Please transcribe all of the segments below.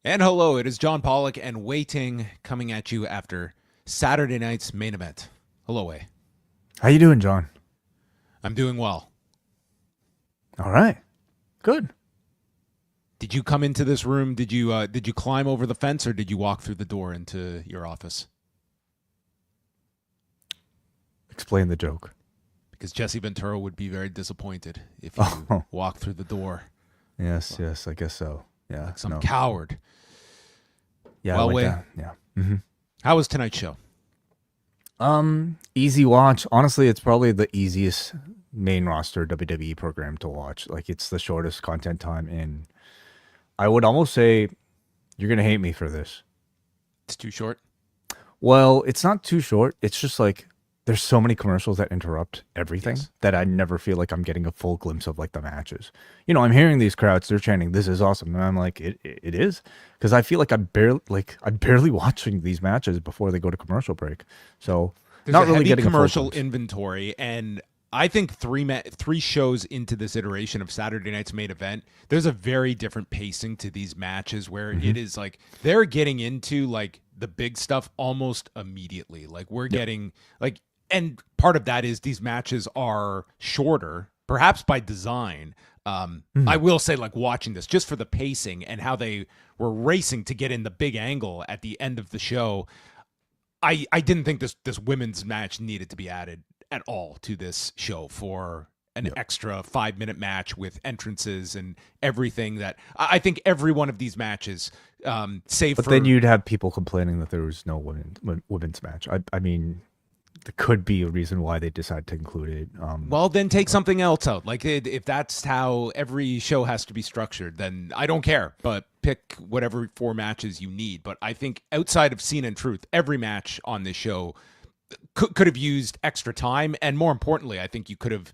And hello, it is John Pollock and Ting coming at you after Saturday night's main event. Hello, Wei. How you doing, John? I'm doing well. All right. Good. Did you come into this room? Did you climb over the fence or did you walk through the door into your office? Explain the joke. Because Jesse Ventura would be very disappointed if you walked through the door. Yes, I guess so. Yeah. Like some coward. Yeah, well, Wei. Wei, Yeah. Mm-hmm. How was tonight's show? Easy watch. Honestly, it's probably the easiest main roster WWE program to watch. Like, it's the shortest content time, and I would almost say you're gonna hate me for this. It's too short? Well, it's not too short. It's just like there's so many commercials that interrupt everything that I never feel like I'm getting a full glimpse of like the matches. You know, I'm hearing these crowds, they're chanting, "This is awesome," and I'm like, it is, because I feel like I'm barely watching these matches before they go to commercial break. So There's not a really heavy getting commercial a full glimpse. inventory, and I think three shows into this iteration of Saturday night's main event, there's a very different pacing to these matches where it is like they're getting into like the big stuff almost immediately. Like we're getting like, and part of that is these matches are shorter, perhaps by design. I will say, like watching this just for the pacing and how they were racing to get in the big angle at the end of the show. I didn't think this women's match needed to be added at all to this show for an extra 5-minute match with entrances and everything that I think every one of these matches, save But for. then you'd have people complaining that there was no women's match. I mean, there could be a reason why they decided to include it. Well, then take something else out. Like if that's how every show has to be structured, then I don't care. But pick whatever 4 matches you need. But I think outside of Cena and Truth, every match on this show could have used extra time, and more importantly, I think you could have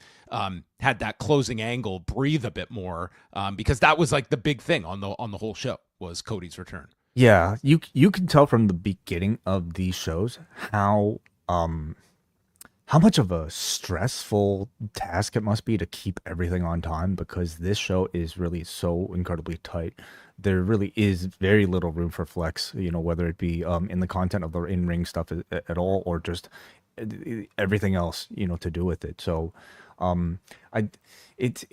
had that closing angle breathe a bit more, because that was like the big thing on the whole show was Cody's return. Yeah, you can tell from the beginning of these shows how much of a stressful task it must be to keep everything on time, because this show is really so incredibly tight. There really is very little room for flex, you know, whether it be in the content of the in-ring stuff at all, or just everything else, you know, to do with it. So I it's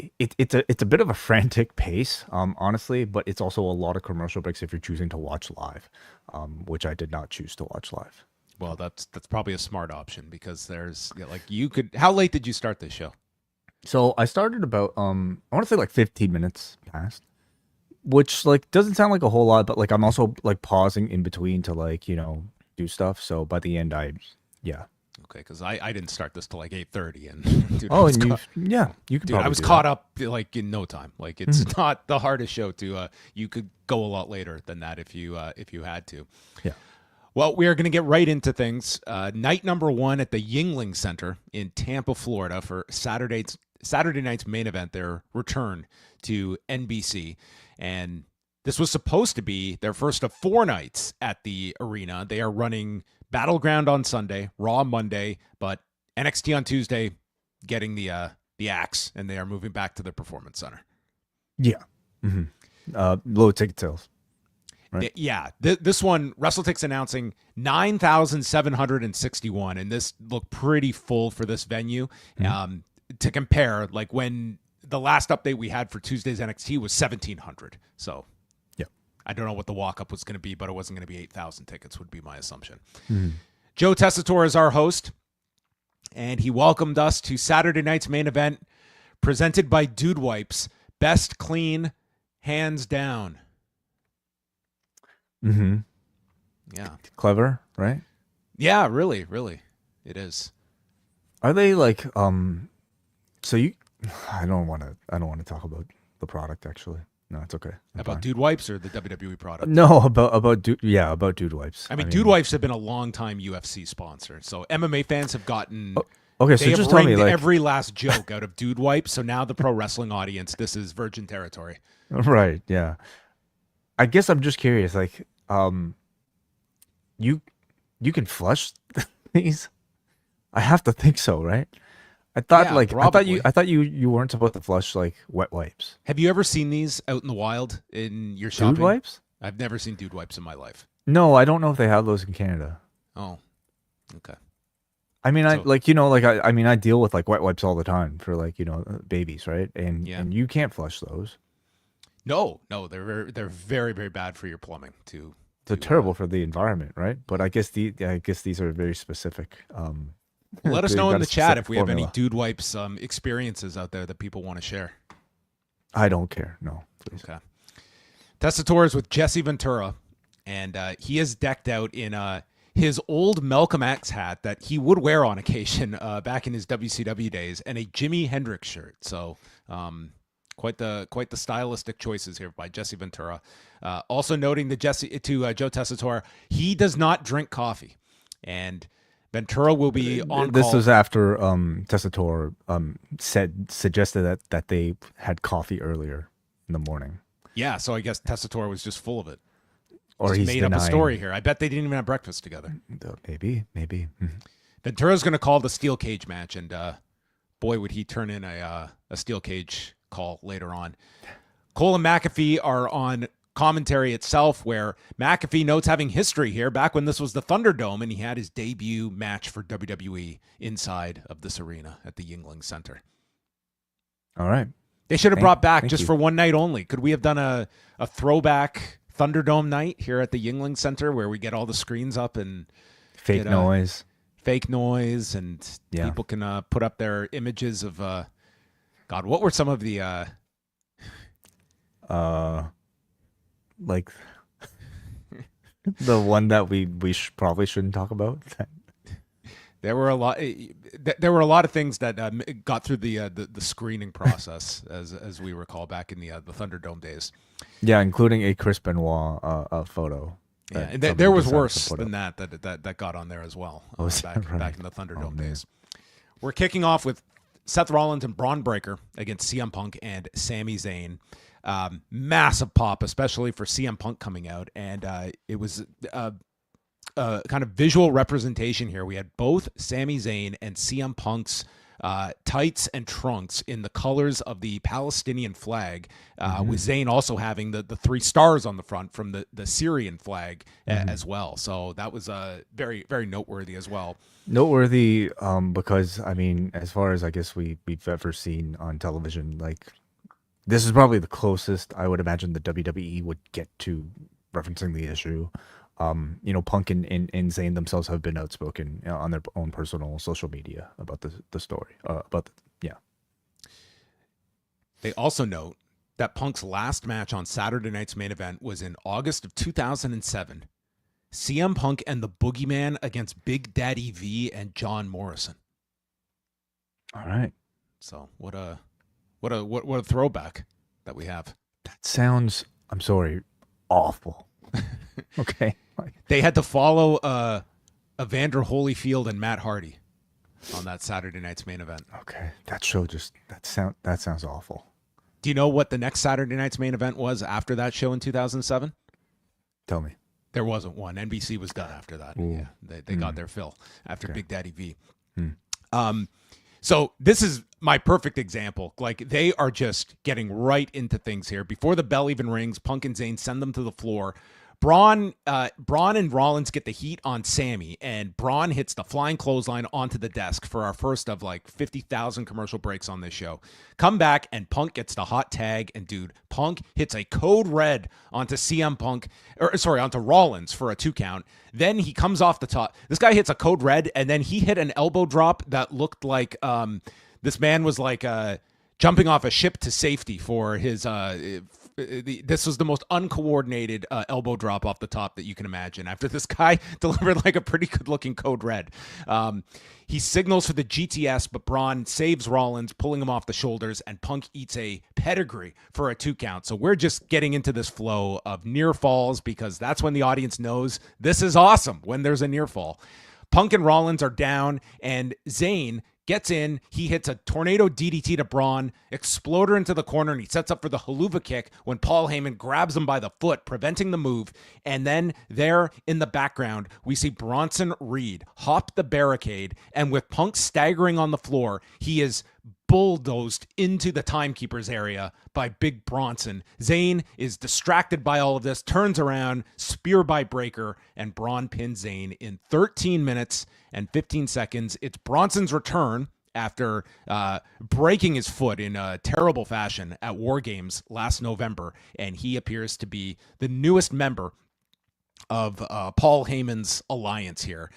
a bit of a frantic pace, honestly, but it's also a lot of commercial breaks if you're choosing to watch live, which I did not choose to watch live. Well, that's probably a smart option because there's like you could. How late did you start this show? So I started about I want to say like 15 minutes past, which like doesn't sound like a whole lot, but like I'm also like pausing in between to like, you know, do stuff. So by the end yeah. Okay, because I didn't start this till like 8:30, and dude, Oh, and you could dude, I probably was do caught that. up like in no time. Like it's not the hardest show to. You could go a lot later than that if you had to. Yeah. Well, we are going to get right into things. Night number 1 at the Yuengling Center in Tampa, Florida, for Saturday night's main event. Their return to NBC, and this was supposed to be their first of 4 nights at the arena. They are running Battleground on Sunday, Raw Monday, but NXT on Tuesday, getting the axe, and they are moving back to the Performance Center. Yeah. Low ticket sales. Right. Yeah, this one, WrestleTix announcing 9,761, and this looked pretty full for this venue. To compare, like when the last update we had for Tuesday's NXT was 1,700. So, Yeah. I don't know what the walk-up was going to be, but it wasn't going to be 8,000 tickets would be my assumption. Joe Tessitore is our host, and he welcomed us to Saturday night's main event, presented by Dude Wipes, best clean, hands down. Yeah. Clever, right? Yeah, really, it is. Are they like so you I don't want to talk about the product actually. No, it's okay. I'm About fine. Dude Wipes or the WWE product? No, about Dude Wipes. I mean, Dude Wipes have been a long-time UFC sponsor, so MMA fans have gotten. Okay, They so have just tell me, wringed like, every last joke out of Dude Wipes, so now the pro wrestling audience, this is virgin territory. right, yeah. I guess I'm just curious, like, you can flush these? I have to think so, right? I thought Yeah, like probably. I thought you weren't supposed to flush like wet wipes. Have you ever seen these out in the wild in your Dude shopping? wipes? I've never seen dude wipes in my life. No, I don't know if they have those in Canada. Oh, okay. I mean, I deal with like wet wipes all the time for like, babies, right? And you can't flush those. No, they're very, very bad for your plumbing too. They're terrible for the environment, right? But I guess these are very specific. Let us know in the chat if we have any dude wipes experiences out there that people want to share. I don't care. No, please. Okay. Testator is with Jesse Ventura, and he is decked out in his old Malcolm X hat that he would wear on occasion back in his WCW days, and a Jimi Hendrix shirt. So quite the stylistic choices here by Jesse Ventura. Also noting to Joe Testator, he does not drink coffee, and Ventura will be on This call. was after Testator suggested that they had coffee earlier in the morning. Yeah, so I guess Testator was just full of it. Or he's made up a story here. I bet they didn't even have breakfast together. Maybe. Ventura's going to call the steel cage match, and boy, would he turn in a steel cage call later on. Cole and McAfee are on commentary itself, where McAfee notes having history here back when this was the Thunderdome, and he had his debut match for WWE inside of this arena at the Yuengling Center. All right. They should have brought back just for one night only. Could we have done a throwback Thunderdome night here at the Yuengling Center where we get all the screens up and fake noise, and people can put up their images of God, what were some of the like the one that we probably shouldn't talk about? There were a lot. There were a lot of things that got through the screening process, as we recall back in the Thunderdome days. Yeah, including a Chris Benoit photo. Yeah, and there was worse than that got on there as well. Back in the Thunderdome days. We're kicking off with Seth Rollins and Bron Breakker against CM Punk and Sami Zayn. Massive pop, especially for CM Punk coming out, and it was kind of visual representation here. We had both Sami Zayn and CM Punk's tights and trunks in the colors of the Palestinian flag, with Zayn also having the 3 stars on the front from the Syrian flag as well. So that was very, very noteworthy as well. Noteworthy because, I mean, as far as I guess we've ever seen on television, like this is probably the closest I would imagine the WWE would get to referencing the issue. Punk and Zayn themselves have been outspoken on their own personal social media about the story. They also note that Punk's last match on Saturday night's main event was in August of 2007. CM Punk and the Boogeyman against Big Daddy V and John Morrison. All right. So what a throwback that we have. That sounds, I'm sorry, awful. Okay. They had to follow Evander Holyfield and Matt Hardy on that Saturday night's main event. Okay. That show that sounds awful. Do you know what the next Saturday night's main event was after that show in 2007? Tell me. There wasn't one. NBC was done after that. Ooh. Yeah, they got their fill after Big Daddy V. So this is my perfect example. Like, they are just getting right into things here. Before the bell even rings, Punk and Zayn send them to the floor. Bron and Rollins get the heat on Sami, and Bron hits the flying clothesline onto the desk for our first of like 50,000 commercial breaks on this show. Come back, and Punk gets the hot tag, and dude, Punk hits a code red onto onto Rollins for a 2 count. Then he comes off the top. This guy hits a code red, and then he hit an elbow drop that looked like this man was like jumping off a ship to safety for his this was the most uncoordinated elbow drop off the top that you can imagine after this guy delivered like a pretty good looking code red. He signals for the GTS, but Bron saves Rollins, pulling him off the shoulders, and Punk eats a pedigree for a 2 count. So we're just getting into this flow of near falls, because that's when the audience knows this is awesome, when there's a near fall. Punk and Rollins are down, and Zayn gets in, he hits a tornado DDT to Bron, exploder into the corner, and he sets up for the haluva kick when Paul Heyman grabs him by the foot, preventing the move. And then there in the background, we see Bronson Reed hop the barricade, and with Punk staggering on the floor, he is bulldozed into the timekeeper's area by Big Bronson. Zayn is distracted by all of this, turns around, spear by Breaker, and Bron pins Zayn in 13 minutes and 15 seconds. It's Bronson's return after breaking his foot in a terrible fashion at War Games last November, and he appears to be the newest member of Paul Heyman's alliance here.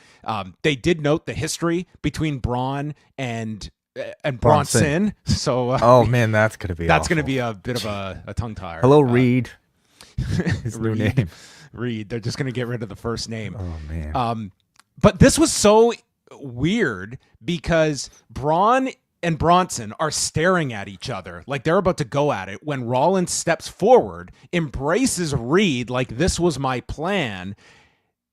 They did note the history between Bron and Bronson. So oh man, that's gonna be a bit of a tongue tire. Hello, Reed. His new name. Reed. They're just gonna get rid of the first name. Oh man. But this was so weird because Bron and Bronson are staring at each other like they're about to go at it when Rollins steps forward, embraces Reed like this was my plan.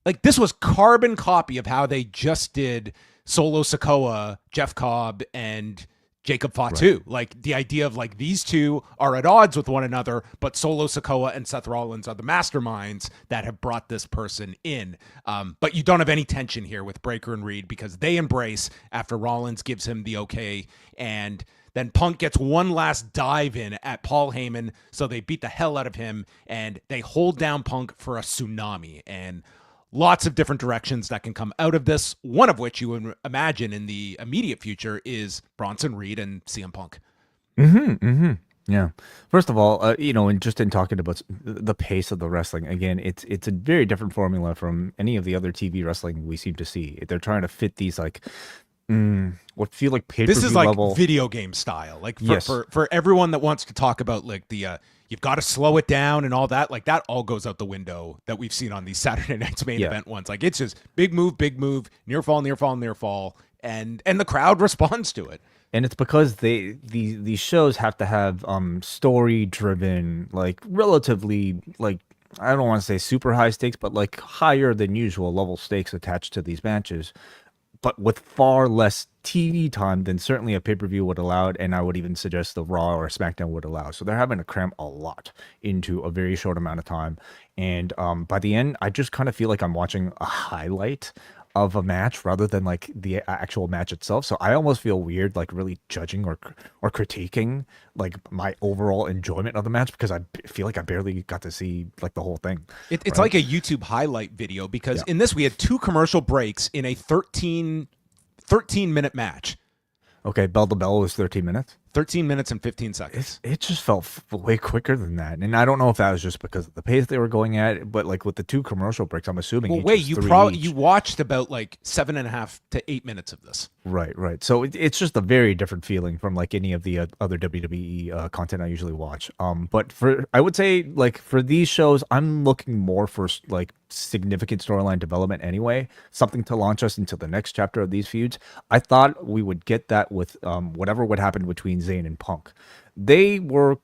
Like this was carbon copy of how they just did Solo Sikoa, Jeff Cobb, and Jacob Fatu. Right. Like the idea of like these two are at odds with one another, but Solo Sikoa and Seth Rollins are the masterminds that have brought this person in. But you don't have any tension here with Breaker and Reed because they embrace after Rollins gives him the okay. And then Punk gets one last dive in at Paul Heyman. So they beat the hell out of him and they hold down Punk for a tsunami. And lots of different directions that can come out of this, one of which you would imagine in the immediate future is Bronson Reed and CM Punk. Yeah. First of all, and just in talking about the pace of the wrestling, again, it's a very different formula from any of the other TV wrestling we seem to see. They're trying to fit these like what feel like pay-per-view this is like level video game style. Like yes. for everyone that wants to talk about like the you've got to slow it down and all that, like that all goes out the window that we've seen on these Saturday Night's Main Event ones. Like it's just big move, near fall, and the crowd responds to it. And it's because these shows have to have story driven, like relatively like I don't want to say super high stakes, but like higher than usual level stakes attached to these matches, but with far less TV time than certainly a pay-per-view would allow, and I would even suggest the Raw or SmackDown would allow. So they're having to cram a lot into a very short amount of time. And by the end, I just kind of feel like I'm watching a highlight of a match rather than like the actual match itself. So I almost feel weird like really judging or critiquing like my overall enjoyment of the match because I feel like I barely got to see like the whole thing. It's like a YouTube highlight video because in this we had 2 commercial breaks in a 13-minute match. Okay, bell to bell was 13 minutes. 13 minutes and 15 seconds. It just felt way quicker than that. And I don't know if that was just because of the pace they were going at, but like with the 2 commercial breaks, I'm assuming. Well, wait, you watched about like 7.5 to 8 minutes of this. Right. So it's just a very different feeling from like any of the other WWE content I usually watch. But I would say like for these shows, I'm looking more for like significant storyline development anyway, something to launch us into the next chapter of these feuds. I thought we would get that with whatever would happen between Zayn and Punk. They were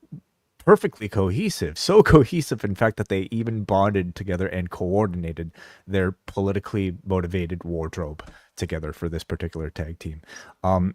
perfectly cohesive, so cohesive in fact that they even bonded together and coordinated their politically motivated wardrobe together for this particular tag team.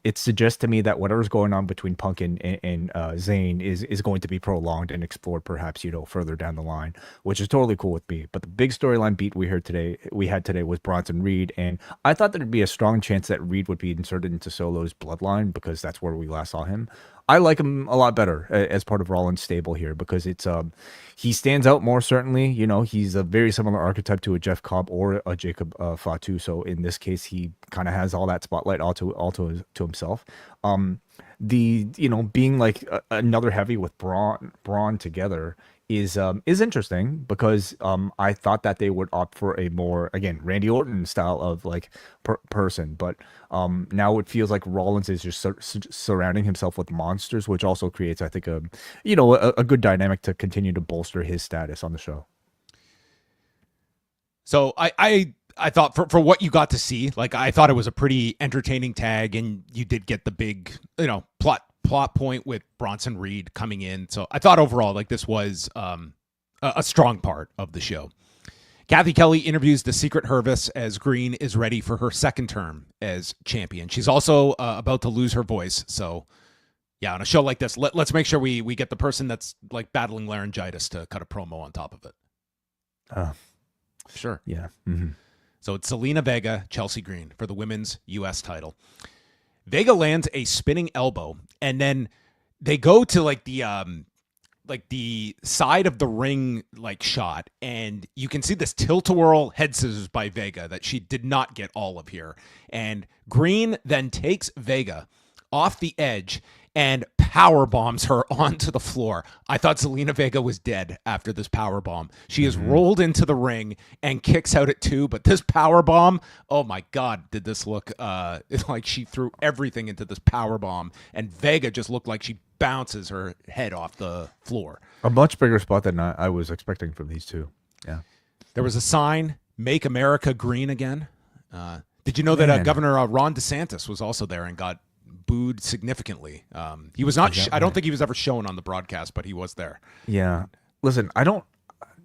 It suggests to me that whatever's going on between Punk and Zayn is going to be prolonged and explored perhaps, further down the line, which is totally cool with me. But the big storyline beat we had today was Bronson Reed, and I thought there'd be a strong chance that Reed would be inserted into Solo's bloodline because that's where we last saw him. I like him a lot better as part of Rollins' stable here because it's he stands out more certainly. He's a very similar archetype to a Jeff Cobb or a Jacob Fatu. So in this case, he kind of has all that spotlight all to himself. Being like another heavy with Braun together is interesting because I thought that they would opt for a more, again, Randy Orton style of like person, but now it feels like Rollins is just surrounding himself with monsters, which also creates, I think, a good dynamic to continue to bolster his status on the show. So I thought for what you got to see, like I thought it was a pretty entertaining tag, and you did get the big plot point with Bronson Reed coming in. So I thought overall, like this was a strong part of the show. Kathy Kelly interviews the Secret Hervis as Green is ready for her second term as champion. She's also about to lose her voice. So yeah, on a show like this, let's make sure we get the person that's like battling laryngitis to cut a promo on top of it. Sure. Yeah. Mm-hmm. So it's Zelina Vega, Chelsea Green for the women's U.S. title. Vega lands a spinning elbow, and then they go to like the side of the ring like shot, and you can see this tilt-a-whirl head scissors by Vega that she did not get all of here. And Green then takes Vega off the edge and power bombs her onto the floor. I thought Zelina Vega was dead after this power bomb. She is rolled into the ring and kicks out at 2, but this power bomb, oh my God, did this look like she threw everything into this power bomb, and Vega just looked like she bounces her head off the floor. A much bigger spot than I was expecting from these two. Yeah. There was a sign, "Make America Green Again." Did you know that Governor Ron DeSantis was also there and got booed significantly? He was not. I don't think he was ever shown on the broadcast, but he was there. Yeah. Listen, I don't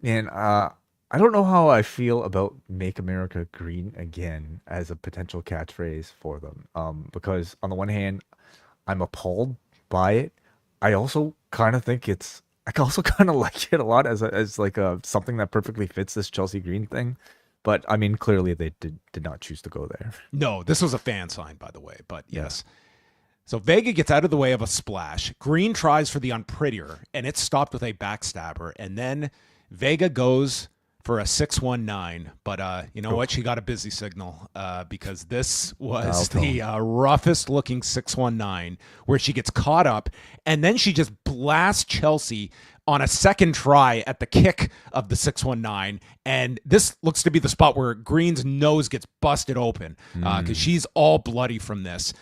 know how I feel about "Make America Green Again" as a potential catchphrase for them. Because on the one hand, I'm appalled by it. I also kind of think I also kind of like it a lot as like something that perfectly fits this Chelsea Green thing. But I mean, clearly they did not choose to go there. No, this was a fan sign, by the way. But yes. So Vega gets out of the way of a splash. Green tries for the unprettier, and it's stopped with a backstabber. And then Vega goes for a 619. But you know what? She got a busy signal because this was the roughest looking 619 where she gets caught up, and then she just blasts Chelsea on a second try at the kick of the 619. And this looks to be the spot where Green's nose gets busted open because she's all bloody from this.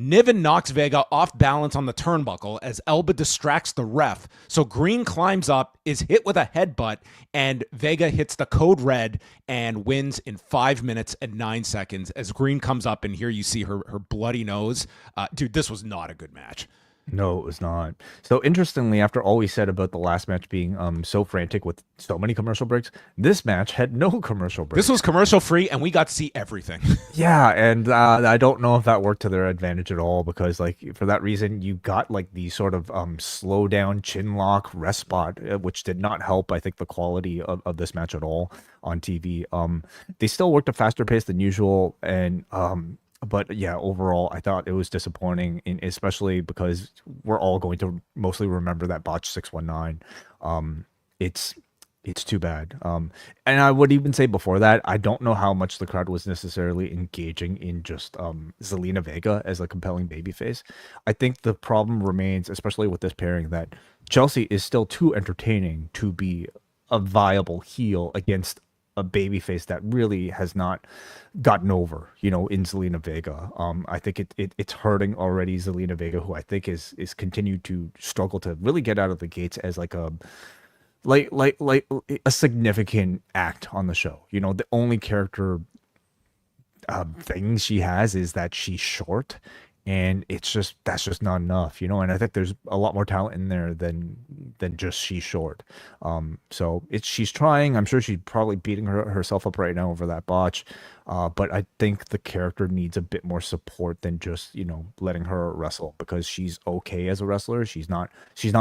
Niven knocks Vega off balance on the turnbuckle as Elba distracts the ref. So Green climbs up, is hit with a headbutt, and Vega hits the code red and wins in 5 minutes and 9 seconds as Green comes up, and here you see her bloody nose. Dude, this was not a good match. No, it was not. So interestingly, after all we said about the last match being so frantic with so many commercial breaks, this match had no commercial breaks. This was commercial free, and we got to see everything. Yeah, and I don't know if that worked to their advantage at all, because like for that reason, you got like the sort of slow down chin lock rest spot, which did not help, I think, the quality of this match at all on TV. They still worked a faster pace than usual, and but yeah, overall, I thought it was disappointing, especially because we're all going to mostly remember that botched 619. It's too bad. And I would even say before that, I don't know how much the crowd was necessarily engaging in just Zelina Vega as a compelling babyface. I think the problem remains, especially with this pairing, that Chelsea is still too entertaining to be a viable heel against a babyface that really has not gotten over, in Zelina Vega. I think it's hurting already Zelina Vega, who I think is continued to struggle to really get out of the gates as like a significant act on the show. The only character thing she has is that she's short, and that's just not enough, and I think there's a lot more talent in there than just she's short. So she's trying. I'm sure she's probably beating herself up right now over that botch. But I think the character needs a bit more support than just, letting her wrestle, because she's okay as a wrestler. She's not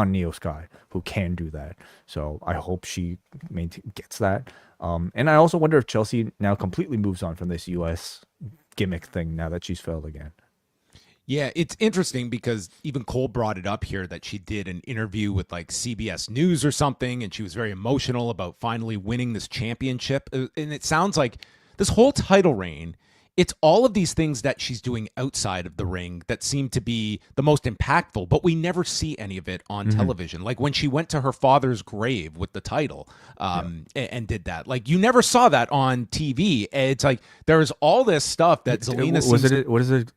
Neo Sky, who can do that. So I hope she gets that. And I also wonder if Chelsea now completely moves on from this US gimmick thing now that she's failed again. Yeah, it's interesting because even Cole brought it up here that she did an interview with like CBS News or something, and she was very emotional about finally winning this championship. And it sounds like this whole title reign, it's all of these things that she's doing outside of the ring that seem to be the most impactful, but we never see any of it on television. Like when she went to her father's grave with the title and did that. Like you never saw that on TV. It's like there's all this stuff that Zelina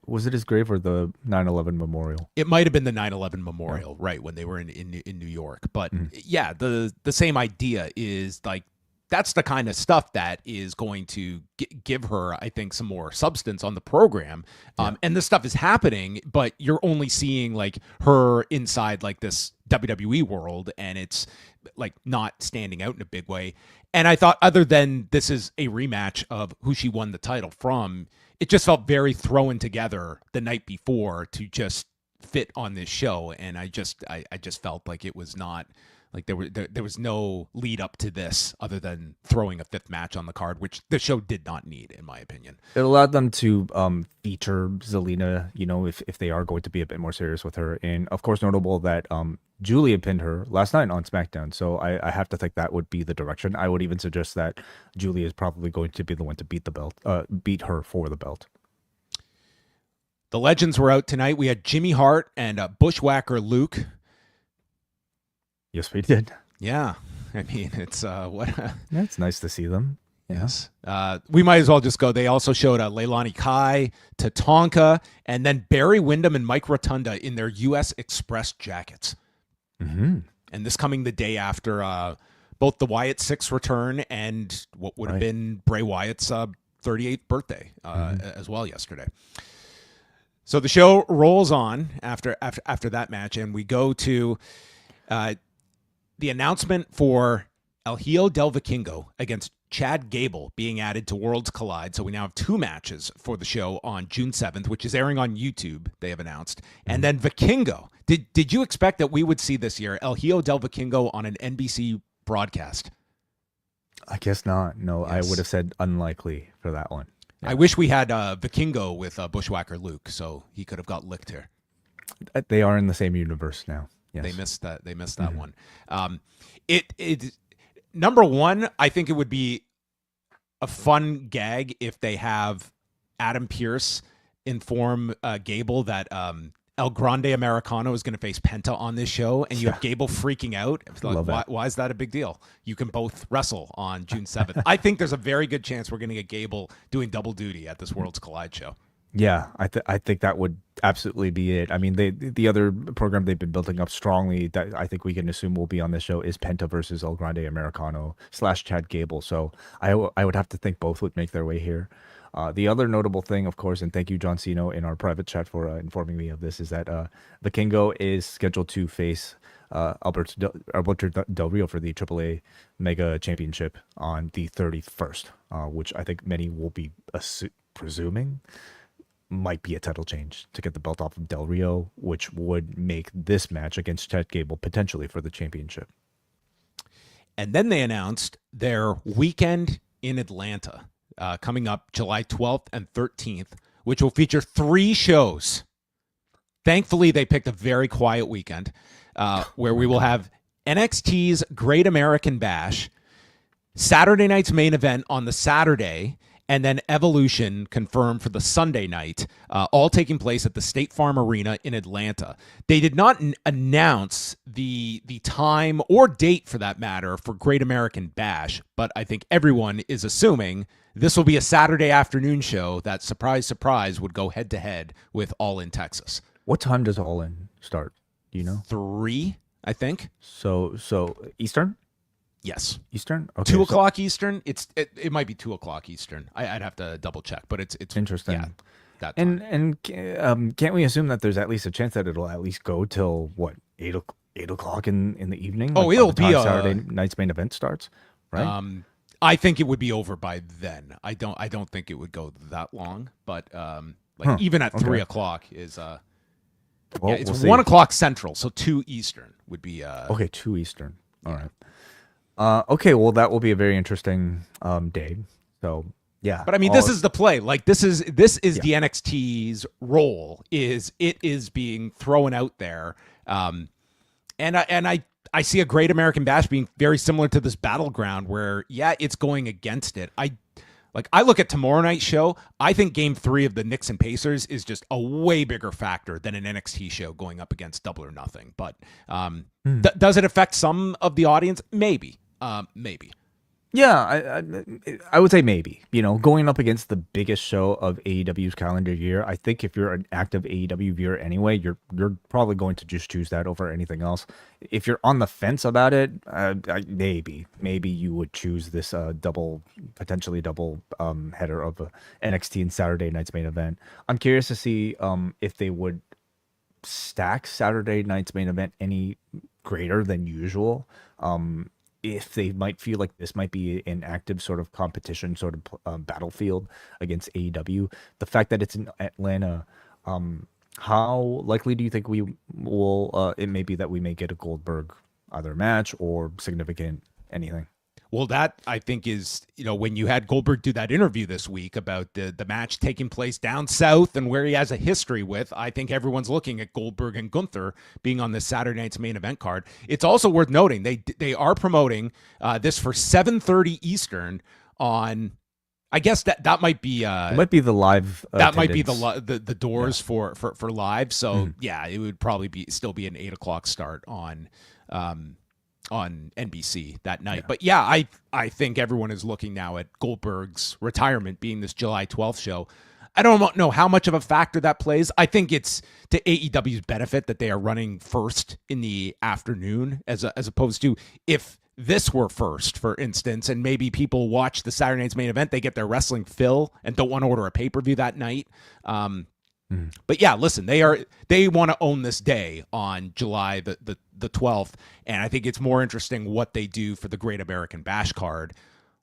was it his grave or the 9/11 memorial? It might have been the 9/11 memorial, right, when they were in New York. But yeah, the same idea is like that's the kind of stuff that is going to give her, I think, some more substance on the program. And this stuff is happening, but you're only seeing like her inside like this WWE world, and it's like not standing out in a big way. And I thought, other than this is a rematch of who she won the title from, it just felt very thrown together the night before to just fit on this show. And I just felt like it was not Like there was no lead up to this other than throwing a fifth match on the card, which the show did not need, in my opinion. It allowed them to feature Zelina, if they are going to be a bit more serious with her. And of course, notable that Julia pinned her last night on SmackDown. So I have to think that would be the direction. I would even suggest that Julia is probably going to be the one to beat her for the belt. The legends were out tonight. We had Jimmy Hart and Bushwhacker Luke. Yes, we did. Yeah. I mean, it's what? Yeah, it's nice to see them. Yes. We might as well just go. They also showed Leilani Kai, Tatanka, and then Barry Windham and Mike Rotunda in their U.S. Express jackets. Mm-hmm. And this coming the day after both the Wyatt Six return and what would have been Bray Wyatt's 38th birthday as well yesterday. So the show rolls on after that match, and we go to the announcement for El Hijo del Vikingo against Chad Gable being added to Worlds Collide. So we now have 2 matches for the show on June 7th, which is airing on YouTube, they have announced. And then Vikingo. Did you expect that we would see this year El Hijo del Vikingo on an NBC broadcast? I guess not. No, yes. I would have said unlikely for that one. Yeah. I wish we had Vikingo with Bushwhacker Luke, so he could have got licked here. They are in the same universe now. Yes. They missed that one. It number one, I think it would be a fun gag if they have Adam Pearce inform Gable that El Grande Americano is going to face Penta on this show, and you have Gable freaking out. Like, why is that a big deal? You can both wrestle on June 7th. I think there's a very good chance we're going to get Gable doing double duty at this Worlds Collide show. Yeah, I think that would absolutely be it. I mean, the other program they've been building up strongly that I think we can assume will be on this show is Penta versus El Grande Americano / Chad Gable. So I would have to think both would make their way here. The other notable thing, of course, and thank you, John Cena, in our private chat for informing me of this, is that Vikingo is scheduled to face Alberto Del Rio for the AAA Mega Championship on the 31st, which I think many will be presuming might be a title change to get the belt off of Del Rio, which would make this match against Chad Gable potentially for the championship. And then they announced their weekend in Atlanta coming up July 12th and 13th, which will feature 3 shows. Thankfully, they picked a very quiet weekend where we will have NXT's Great American Bash, Saturday night's main event on the Saturday, and then Evolution confirmed for the Sunday night, all taking place at the State Farm Arena in Atlanta. They did not announce the time or date, for that matter, for Great American Bash, but I think everyone is assuming this will be a Saturday afternoon show that, surprise, surprise, would go head-to-head with All In Texas. What time does All In start? Do you know? 3, I think. So Eastern? Yes. Eastern? Okay, 2 o'clock Eastern. It might be 2 o'clock Eastern. I'd have to double check, but it's interesting. Yeah, that time. And can't we assume that there's at least a chance that it'll at least go till what 8 o'clock in the evening? Oh, it'll be Saturday night's main event starts, right? I think it would be over by then. I don't think it would go that long, but even at 3 o'clock is it's we'll 1 o'clock Central, so 2 Eastern would be okay, 2 Eastern. All right. Okay, well, that will be a very interesting day. So, yeah. But I mean, this is the play. Like this is the NXT's role. It is being thrown out there, and I see a Great American Bash being very similar to this Battleground, where it's going against it. I look at tomorrow night's show. I think Game 3 of the Knicks and Pacers is just a way bigger factor than an NXT show going up against Double or Nothing. But does it affect some of the audience? Maybe. Maybe. Yeah, I would say maybe. Going up against the biggest show of AEW's calendar year, I think if you're an active AEW viewer anyway, you're probably going to just choose that over anything else. If you're on the fence about it, maybe you would choose this potentially double header of NXT and Saturday night's main event. I'm curious to see if they would stack Saturday night's main event any greater than usual. If they might feel like this might be an active sort of competition, sort of battlefield against AEW. The fact that it's in Atlanta, how likely do you think we will? It may be that we may get a Goldberg either match or significant anything. Well, that I think is, when you had Goldberg do that interview this week about the match taking place down south and where he has a history with, I think everyone's looking at Goldberg and Gunther being on this Saturday night's main event card. It's also worth noting they are promoting this for 7:30 Eastern on. I guess that might be it might be the live. That might be the doors for live. So yeah, it would probably still be an 8:00 start on NBC that night. But yeah, I think everyone is looking now at Goldberg's retirement being this July 12th show. I don't know how much of a factor that plays. I think it's to AEW's benefit that they are running first in the afternoon as opposed to if this were first, for instance, and maybe people watch the Saturday night's main event, they get their wrestling fill and don't want to order a pay-per-view that night. But yeah, listen, they want to own this day on July the 12th, and I think it's more interesting what they do for the Great American Bash card.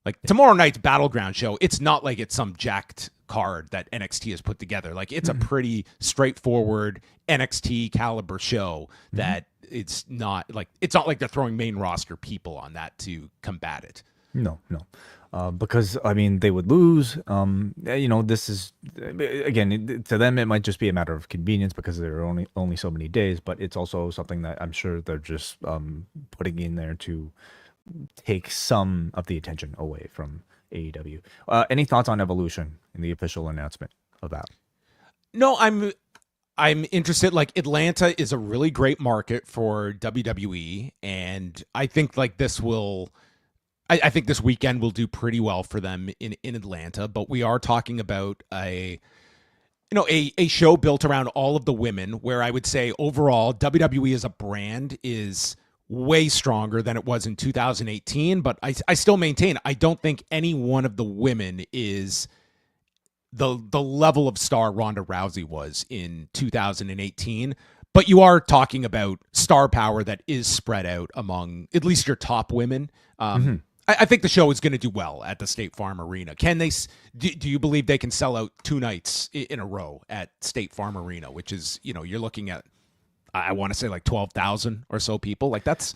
Like tomorrow night's Battleground show, it's not like it's some jacked card that NXT has put together. Like it's a pretty straightforward NXT caliber show that it's not like they're throwing main roster people on that to combat it. No. Because I mean they would lose. This is again to them it might just be a matter of convenience because there are only so many days, but it's also something that I'm sure they're just putting in there to take some of the attention away from AEW. Any thoughts on Evolution in the official announcement of that? No, I'm interested. Like Atlanta is a really great market for WWE, and I think like this will. I think this weekend will do pretty well for them in Atlanta, but we are talking about a show built around all of the women where I would say overall WWE as a brand is way stronger than it was in 2018, but I still maintain I don't think any one of the women is the level of star Ronda Rousey was in 2018. But you are talking about star power that is spread out among at least your top women. I think the show is going to do well at the State Farm Arena. Can they? Do you believe they can sell out 2 nights in a row at State Farm Arena, which is you're looking at I want to say like 12,000 or so people. Like it's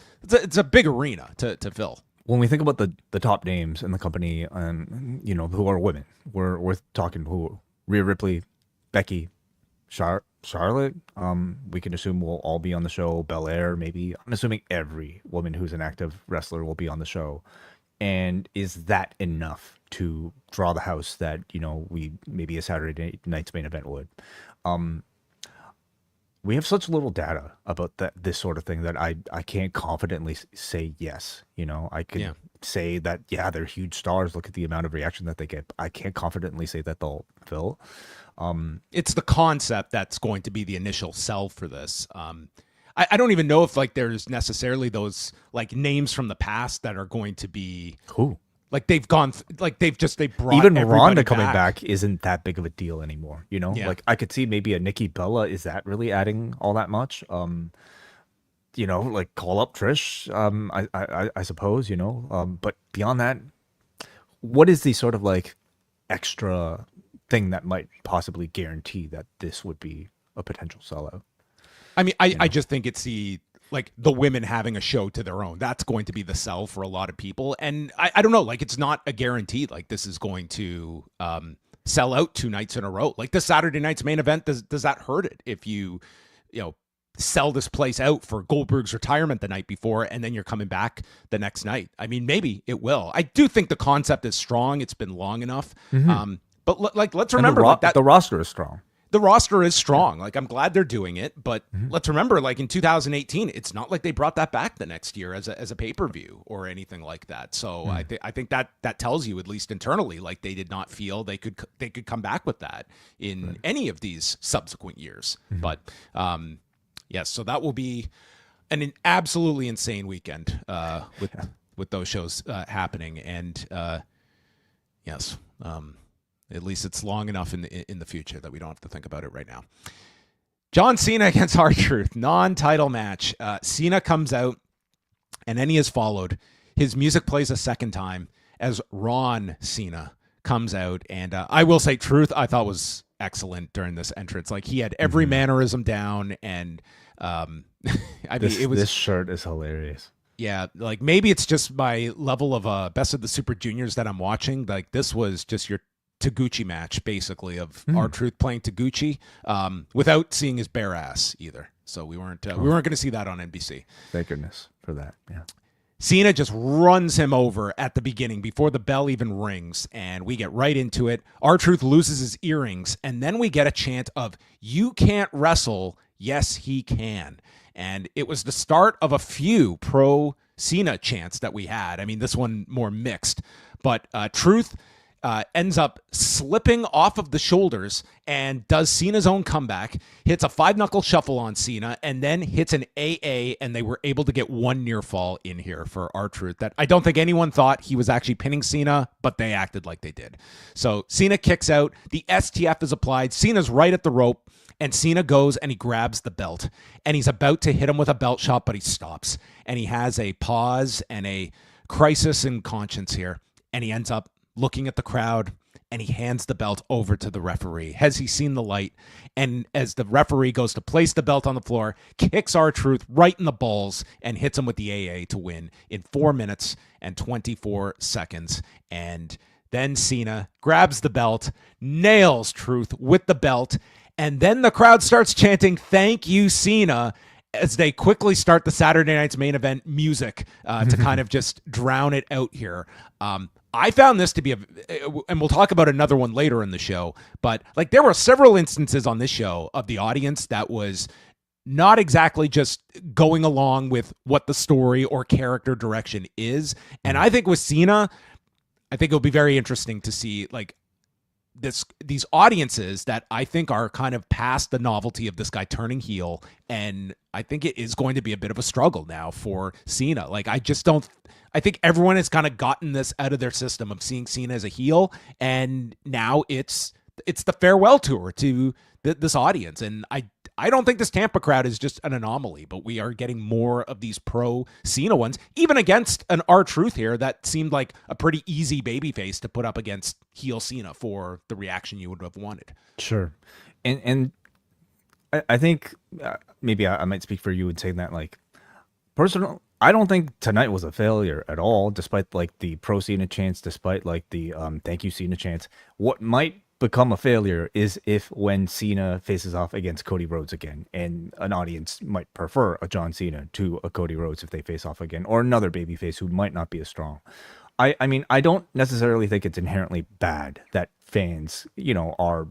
a big arena to fill. When we think about the top names in the company, who are women, we're talking who Rhea Ripley, Becky, Charlotte. We can assume will all be on the show. Belair, maybe. I'm assuming every woman who's an active wrestler will be on the show. And is that enough to draw the house that we maybe a Saturday night's main event would? We have such little data about this sort of thing that I can't confidently say yes. I could say that they're huge stars. Look at the amount of reaction that they get. But I can't confidently say that they'll fill. It's the concept that's going to be the initial sell for this. I don't even know if like there's necessarily those like names from the past that are going to be who. Like they've gone, like they brought even Ronda coming back isn't that big of a deal anymore. Like I could see maybe a Nikki Bella. Is that really adding all that much? Like call up Trish. I suppose. But beyond that, what is the sort of like extra thing that might possibly guarantee that this would be a potential sellout? I mean, I just think it's the women having a show to their own. That's going to be the sell for a lot of people. And I don't know, like it's not a guarantee like this is going to sell out 2 nights in a row. Like the Saturday night's main event, does that hurt it if you sell this place out for Goldberg's retirement the night before and then you're coming back the next night? I mean, maybe it will. I do think the concept is strong. It's been long enough. But let's remember the roster is strong. The roster is strong. Like I'm glad they're doing it, but let's remember, like in 2018, it's not like they brought that back the next year as a pay-per-view or anything like that. So I think that tells you, at least internally, like they did not feel they could come back with that in any of these subsequent years. But yes, so that will be an absolutely insane weekend with those shows happening, and yes. At least it's long enough in the future that we don't have to think about it right now. John Cena against R-Truth, non-title match. Cena comes out, and then he is followed. His music plays a second time as Ron Cena comes out. And I will say, Truth, I thought was excellent during this entrance. Like he had every mannerism down, and this shirt is hilarious. Yeah, like maybe it's just my level of Best of the Super Juniors that I'm watching. Like this was just your Taguchi match, basically, of R-Truth playing Taguchi without seeing his bare ass either. So we weren't going to see that on NBC. Thank goodness for that. Yeah. Cena just runs him over at the beginning before the bell even rings, and we get right into it. R-Truth loses his earrings, and then we get a chant of, "You can't wrestle. Yes, he can." And it was the start of a few pro-Cena chants that we had. I mean, this one more mixed. But Truth ends up slipping off of the shoulders and does Cena's own comeback, hits a 5-knuckle shuffle on Cena, and then hits an AA, and they were able to get one near fall in here for R-Truth. That I don't think anyone thought he was actually pinning Cena, but they acted like they did. So Cena kicks out. The STF is applied. Cena's right at the rope. And Cena goes and he grabs the belt. And he's about to hit him with a belt shot, but he stops. And he has a pause and a crisis in conscience here. And he ends up looking at the crowd and he hands the belt over to the referee. Has he seen the light? And as the referee goes to place the belt on the floor, kicks R-Truth right in the balls and hits him with the AA to win in 4 minutes and 24 seconds. And then Cena grabs the belt, nails Truth with the belt, and then the crowd starts chanting, "Thank you, Cena," as they quickly start the Saturday Night's Main Event music to kind of just drown it out here. I found this to be and we'll talk about another one later in the show, but like there were several instances on this show of the audience that was not exactly just going along with what the story or character direction is. And I think with Cena, I think it'll be very interesting to see like these audiences that I think are kind of past the novelty of this guy turning heel, and I think it is going to be a bit of a struggle now for Cena. Like I think everyone has kind of gotten this out of their system of seeing Cena as a heel, and now it's the farewell tour to this audience. And I don't think this Tampa crowd is just an anomaly, but we are getting more of these pro Cena ones, even against an R-Truth here that seemed like a pretty easy babyface to put up against heel Cena for the reaction you would have wanted. Sure. And I think maybe I might speak for you in saying that, like, personal, I don't think tonight was a failure at all, despite like the pro Cena chants, despite like the thank you Cena chants. What might become a failure is if when Cena faces off against Cody Rhodes again, and an audience might prefer a John Cena to a Cody Rhodes if they face off again, or another babyface who might not be as strong. I mean, I don't necessarily think it's inherently bad that fans, are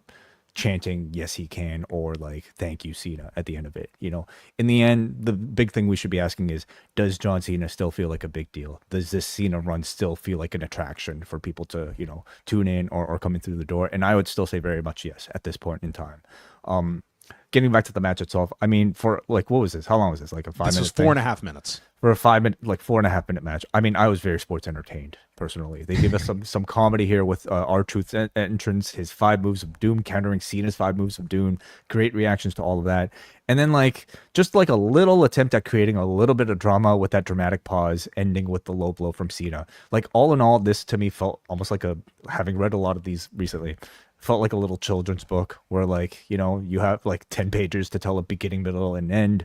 chanting yes he can or like thank you Cena at the end of it. In the end, the big thing we should be asking is, does John Cena still feel like a big deal? Does this Cena run still feel like an attraction for people to tune in or coming through the door? And I would still say very much yes at this point in time. Getting back to the match itself, I mean, for like, what was this? How long was this? Like a 5 minute? This was 4.5 minutes. For a 4.5 minute match. I mean, I was very sports entertained personally. They give us some comedy here with R-Truth's entrance, his 5 moves of doom, countering Cena's 5 moves of doom. Great reactions to all of that. And then like, just like a little attempt at creating a little bit of drama with that dramatic pause, ending with the low blow from Cena. Like all in all, this to me felt almost like having read a lot of these recently, felt like a little children's book where like, you have like 10 pages to tell a beginning, middle, and end.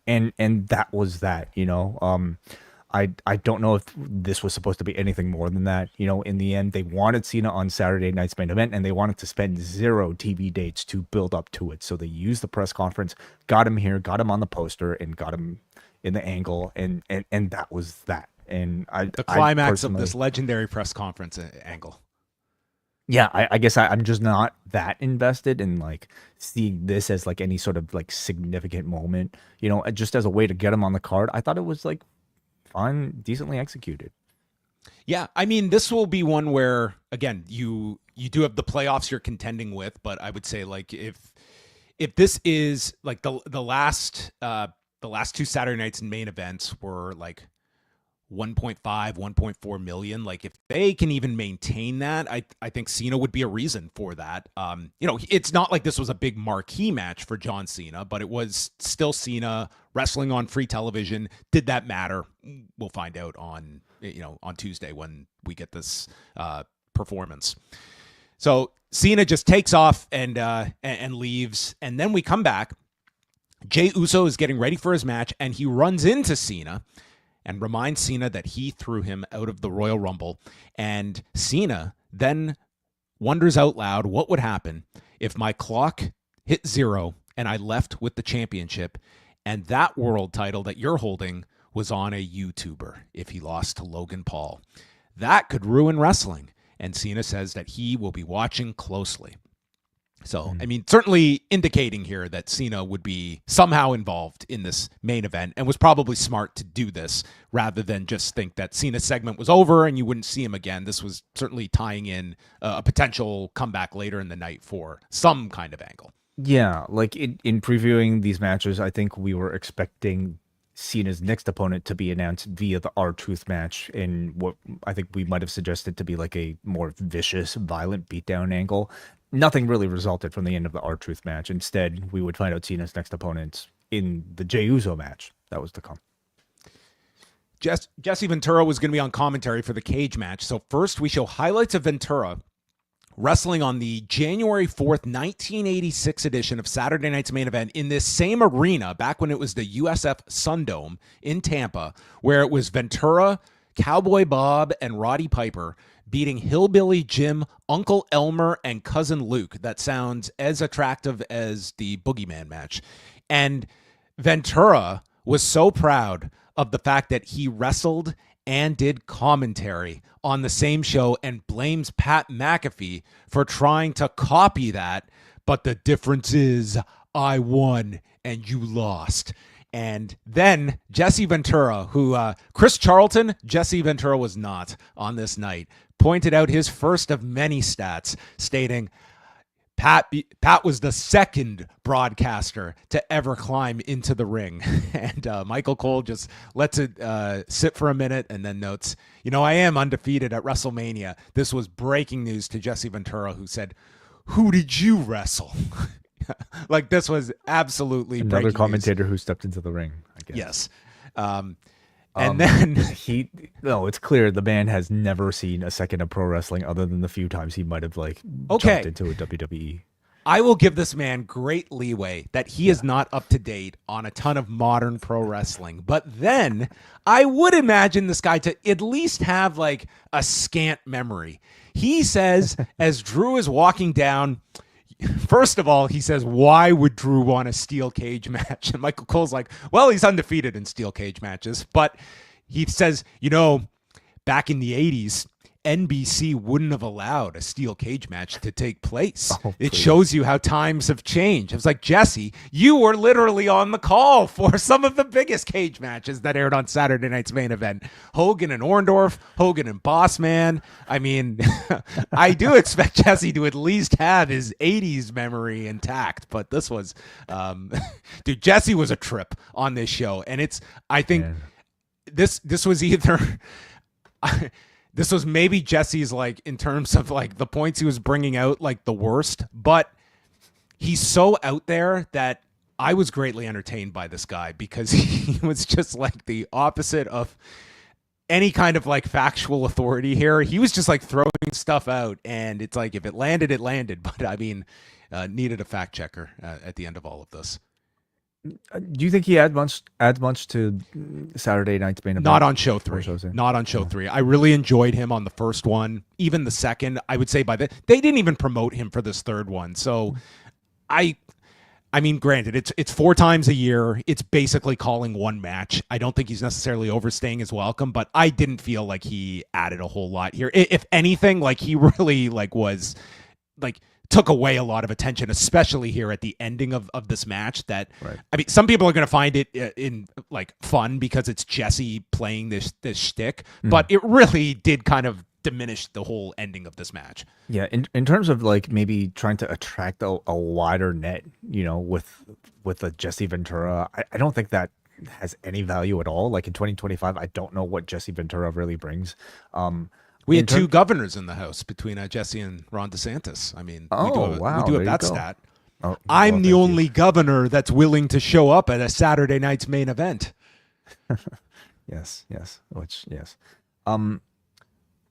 And that was that, I don't know if this was supposed to be anything more than that. In the end, they wanted Cena on Saturday night's main event, and they wanted to spend 0 TV dates to build up to it. So they used the press conference, got him here, got him on the poster, and got him in the angle, and that was that. And the climax of this legendary press conference angle. Yeah, I guess I'm just not that invested in like seeing this as like any sort of like significant moment, just as a way to get him on the card. I thought it was like fun, decently executed. Yeah, I mean, this will be one where again you do have the playoffs you're contending with, but I would say like if this is like the last 2 Saturday nights main events were like 1.5, 1.4 million. Like if they can even maintain that, I think Cena would be a reason for that. It's not like this was a big marquee match for John Cena, but it was still Cena wrestling on free television. Did that matter? We'll find out on Tuesday when we get this performance. So Cena just takes off and leaves, and then we come back. Jey Uso is getting ready for his match, and he runs into Cena. and reminds Cena that he threw him out of the Royal Rumble. And Cena then wonders out loud what would happen if my clock hit 0 and I left with the championship, and that world title that you're holding was on a YouTuber if he lost to Logan Paul. That could ruin wrestling. And Cena says that he will be watching closely. So, I mean, certainly indicating here that Cena would be somehow involved in this main event and was probably smart to do this rather than just think that Cena's segment was over and you wouldn't see him again. This was certainly tying in a potential comeback later in the night for some kind of angle. Yeah, like in previewing these matches, I think we were expecting Cena's next opponent to be announced via the R-Truth match in what I think we might have suggested to be like a more vicious, violent beatdown angle. Nothing really resulted from the end of the R-Truth match. Instead, we would find out Cena's next opponent in the Jey Uso match that was to come. Jesse Ventura was going to be on commentary for the cage match. So first, we show highlights of Ventura wrestling on the January 4th, 1986 edition of Saturday Night's Main Event in this same arena, back when it was the USF Sundome in Tampa, where it was Ventura, Cowboy Bob, and Roddy Piper beating Hillbilly Jim, Uncle Elmer, and Cousin Luke. That sounds as attractive as the Boogeyman match. And Ventura was so proud of the fact that he wrestled and did commentary on the same show and blames Pat McAfee for trying to copy that. But the difference is I won and you lost. And then Jesse Ventura, who Chris Charlton, Jesse Ventura was not on this night, pointed out his first of many stats, stating Pat was the second broadcaster to ever climb into the ring. And Michael Cole just lets it sit for a minute and then notes, I am undefeated at WrestleMania. This was breaking news to Jesse Ventura, who said, "Who did you wrestle?" Like, this was absolutely another commentator who stepped into the ring, I guess. Yes. And then it's clear the man has never seen a second of pro wrestling other than the few times he might have jumped into a WWE. I will give this man great leeway that he is not up to date on a ton of modern pro wrestling. But then I would imagine this guy to at least have like a scant memory. He says, as Drew is walking down, first of all, he says, why would Drew want a steel cage match? And Michael Cole's like, well, he's undefeated in steel cage matches. But he says, back in the 80s, NBC wouldn't have allowed a steel cage match to take place. It shows you how times have changed. It was like, Jesse, you were literally on the call for some of the biggest cage matches that aired on Saturday Night's Main Event. Hogan and Orndorff, Hogan and Bossman. I mean, I do expect Jesse to at least have his 80s memory intact, but this was, dude, Jesse was a trip on this show. And I think this was either... This was maybe Jesse's, like, in terms of, like, the points he was bringing out, like, the worst. But he's so out there that I was greatly entertained by this guy because he was just, like, the opposite of any kind of, like, factual authority here. He was just, like, throwing stuff out. And it's like, if it landed, it landed. But, I mean, needed a fact checker at the end of all of this. Do you think he adds much to Saturday Night's Main Event? Not on show 3. Not on show 3. I really enjoyed him on the first one. Even the second, I would say they didn't even promote him for this third one. So I mean, granted, it's 4 times a year. It's basically calling one match. I don't think he's necessarily overstaying his welcome, but I didn't feel like he added a whole lot here. If anything, like, he really was took away a lot of attention, especially here at the ending of this match. That, right. I mean, some people are going to find it in like fun because it's Jesse playing this shtick, but it really did kind of diminish the whole ending of this match. Yeah, in terms of like maybe trying to attract a wider net, with a Jesse Ventura, I don't think that has any value at all. Like in 2025, I don't know what Jesse Ventura really brings. We had 2 governors in the house between Jesse and Ron DeSantis. I mean, we do have that stat. I'm the only governor that's willing to show up at a Saturday Night's Main Event. Yes.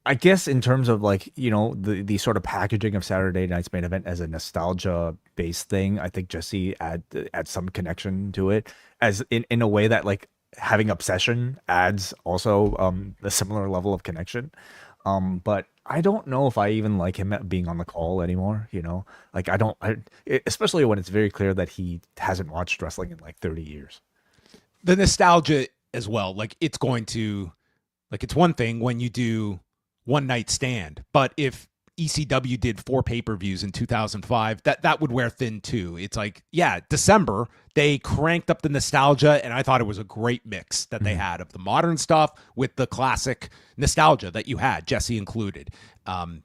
I guess in terms of like, the sort of packaging of Saturday Night's Main Event as a nostalgia based thing, I think Jesse adds some connection to it as in a way that like having obsession adds also a similar level of connection. But I don't know if I even like him being on the call anymore. Like especially when it's very clear that he hasn't watched wrestling in like 30 years. The nostalgia as well. Like it's one thing when you do one night stand, but if ECW did 4 pay-per-views in 2005, that would wear thin too. It's like, yeah, December, they cranked up the nostalgia, and I thought it was a great mix that they had of the modern stuff with the classic nostalgia that you had, Jesse included. But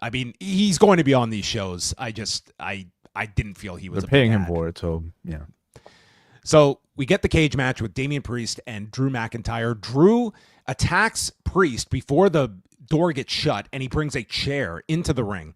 I mean, he's going to be on these shows. I didn't feel he was. They're paying him for it, so yeah. So we get the cage match with Damian Priest and Drew McIntyre. Drew attacks Priest before the door gets shut, and he brings a chair into the ring.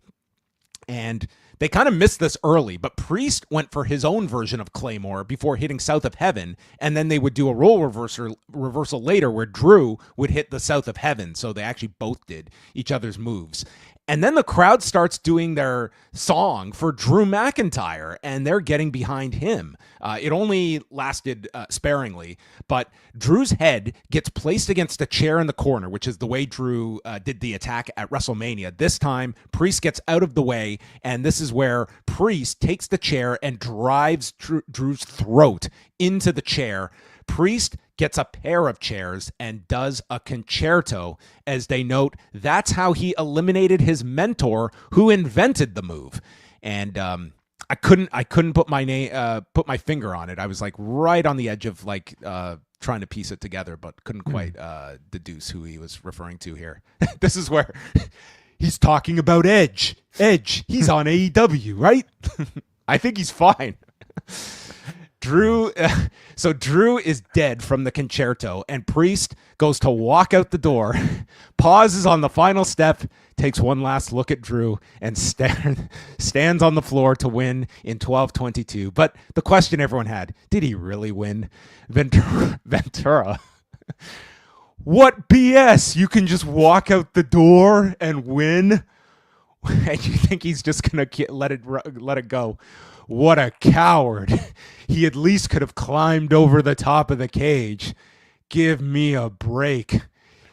And they kind of missed this early, but Priest went for his own version of Claymore before hitting South of Heaven, and then they would do a role reversal later where Drew would hit the South of Heaven, so they actually both did each other's moves. And then the crowd starts doing their song for Drew McIntyre, and they're getting behind him. It only lasted sparingly, but Drew's head gets placed against a chair in the corner, which is the way Drew did the attack at WrestleMania. This time, Priest gets out of the way, and this is where Priest takes the chair and drives Drew's throat into the chair. Priest gets a pair of chairs and does a concerto. As they note, that's how he eliminated his mentor who invented the move. And I couldn't put my finger on it. I was like right on the edge of like trying to piece it together, but couldn't quite deduce who he was referring to here. This is where he's talking about Edge. He's on AEW, right? I think he's fine. Drew is dead from the concerto, and Priest goes to walk out the door, pauses on the final step, takes one last look at Drew, and stands on the floor to win in 12:22. But the question everyone had, did he really win? Ventura. What BS? You can just walk out the door and win? And you think he's just going to let it go? What a coward. He at least could have climbed over the top of the cage. Give me a break.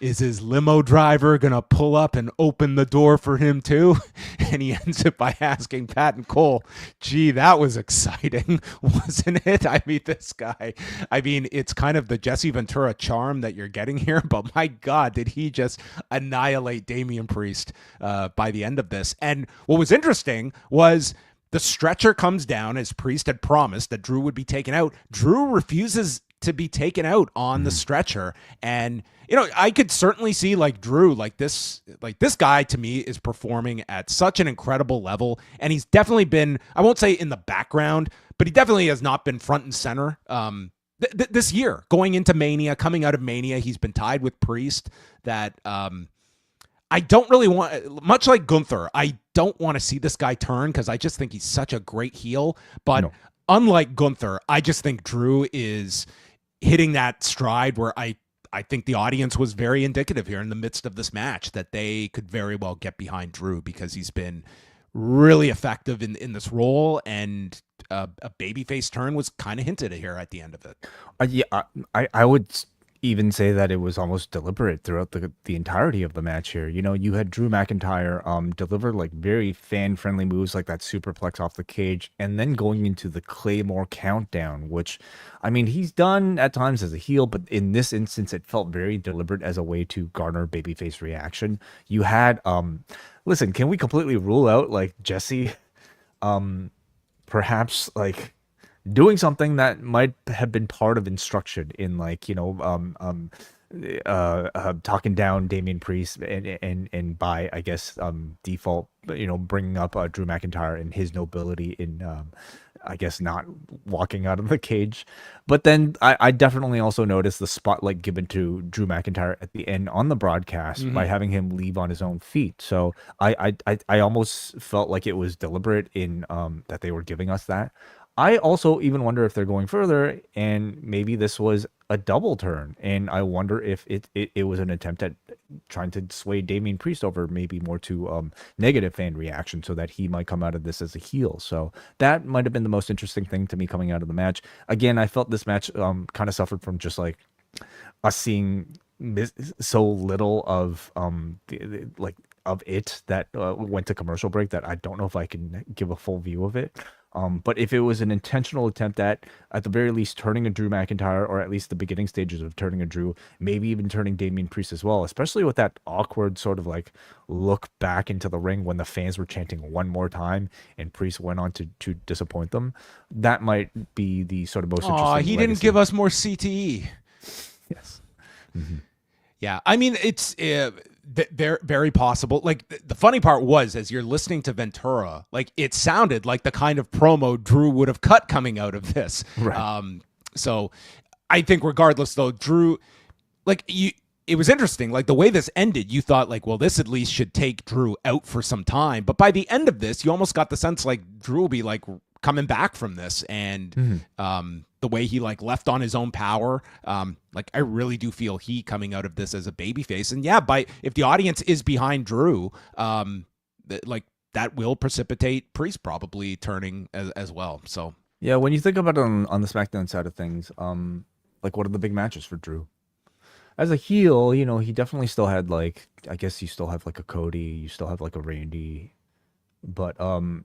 Is his limo driver going to pull up and open the door for him too? And he ends it by asking Pat and Cole, gee, that was exciting, wasn't it? I mean, this guy, it's kind of the Jesse Ventura charm that you're getting here, but my God, did he just annihilate Damian Priest by the end of this. And what was interesting was the stretcher comes down as Priest had promised that Drew would be taken out. Drew refuses to be taken out on the stretcher. And, I could certainly see like Drew, like this guy to me is performing at such an incredible level. And he's definitely been, I won't say in the background, but he definitely has not been front and center. This year, going into Mania, coming out of Mania, he's been tied with Priest that, I don't really want, much like Gunther, I don't want to see this guy turn because I just think he's such a great heel. But unlike Gunther, I just think Drew is hitting that stride where I think the audience was very indicative here in the midst of this match that they could very well get behind Drew because he's been really effective in this role, and a babyface turn was kind of hinted here at the end of it. I would even say that it was almost deliberate throughout the entirety of the match here. You had Drew McIntyre deliver like very fan-friendly moves like that superplex off the cage, and then going into the Claymore countdown, which, I mean, he's done at times as a heel, but in this instance, it felt very deliberate as a way to garner babyface reaction. You had, listen, can we completely rule out like Jesse, perhaps like doing something that might have been part of instruction in like, talking down Damian Priest and by, I guess, default, bringing up Drew McIntyre and his nobility in, I guess, not walking out of the cage. But then I definitely also noticed the spotlight given to Drew McIntyre at the end on the broadcast by having him leave on his own feet. So I almost felt like it was deliberate in that they were giving us that. I also even wonder if they're going further and maybe this was a double turn, and I wonder if it was an attempt at trying to sway Damian Priest over maybe more to negative fan reaction, so that he might come out of this as a heel. So that might have been the most interesting thing to me coming out of the match. Again, I felt this match kind of suffered from just like us seeing so little of like of it that went to commercial break, that I don't know if I can give a full view of it. But if it was an intentional attempt at the very least, turning a Drew McIntyre, or at least the beginning stages of turning a Drew, maybe even turning Damian Priest as well, especially with that awkward sort of like look back into the ring when the fans were chanting one more time and Priest went on to disappoint them, that might be the sort of most interesting. He didn't give us more CTE. Yes. Yeah, I mean, it's very, very possible. Like, the funny part was, as you're listening to Ventura, like, it sounded like the kind of promo Drew would have cut coming out of this. Right. So I think regardless, though, Drew, like, it was interesting. Like, the way this ended, you thought, like, well, this at least should take Drew out for some time. But by the end of this, you almost got the sense, like, Drew will be, like, coming back from this. And the way he, like, left on his own power, like, I really do feel he coming out of this as a babyface. And yeah, if the audience is behind Drew, like, that will precipitate Priest probably turning as well. So yeah, when you think about it on the SmackDown side of things, like, what are the big matches for Drew? As a heel, you know, he definitely still had, like, I guess you still have like a Cody, you still have like a Randy, but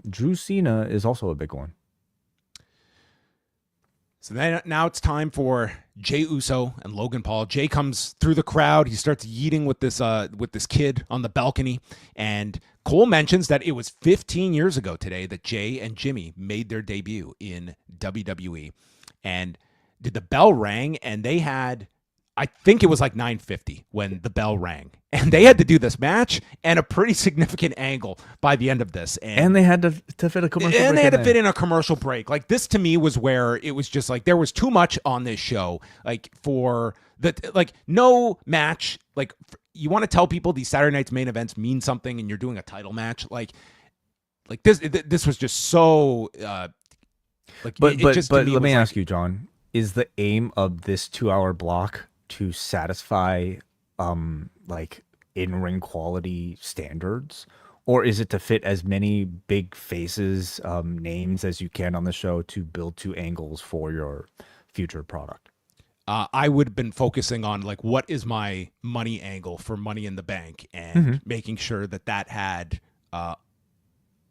Drew Cena is also a big one. So then now it's time for Jey Uso and Logan Paul. Jey comes through the crowd. He starts yeeting with this kid on the balcony. And Cole mentions that it was 15 years ago today that Jey and Jimmy made their debut in WWE. And the bell rang, and they had, I think it was like 9:50 when the bell rang. And they had to do this match and a pretty significant angle by the end of this. And they had to fit a commercial break. And they had to fit in a commercial break. Like, this to me was where it was just like there was too much on this show. Like, for like, no match. Like, you want to tell people these Saturday night's main events mean something, and you're doing a title match. Like this was just so like. But let me ask you, John, is the aim of this 2-hour block to satisfy like in-ring quality standards, or is it to fit as many big faces, names as you can on the show to build 2 angles for your future product? I would have been focusing on, like, what is my money angle for Money in the Bank, and making sure that had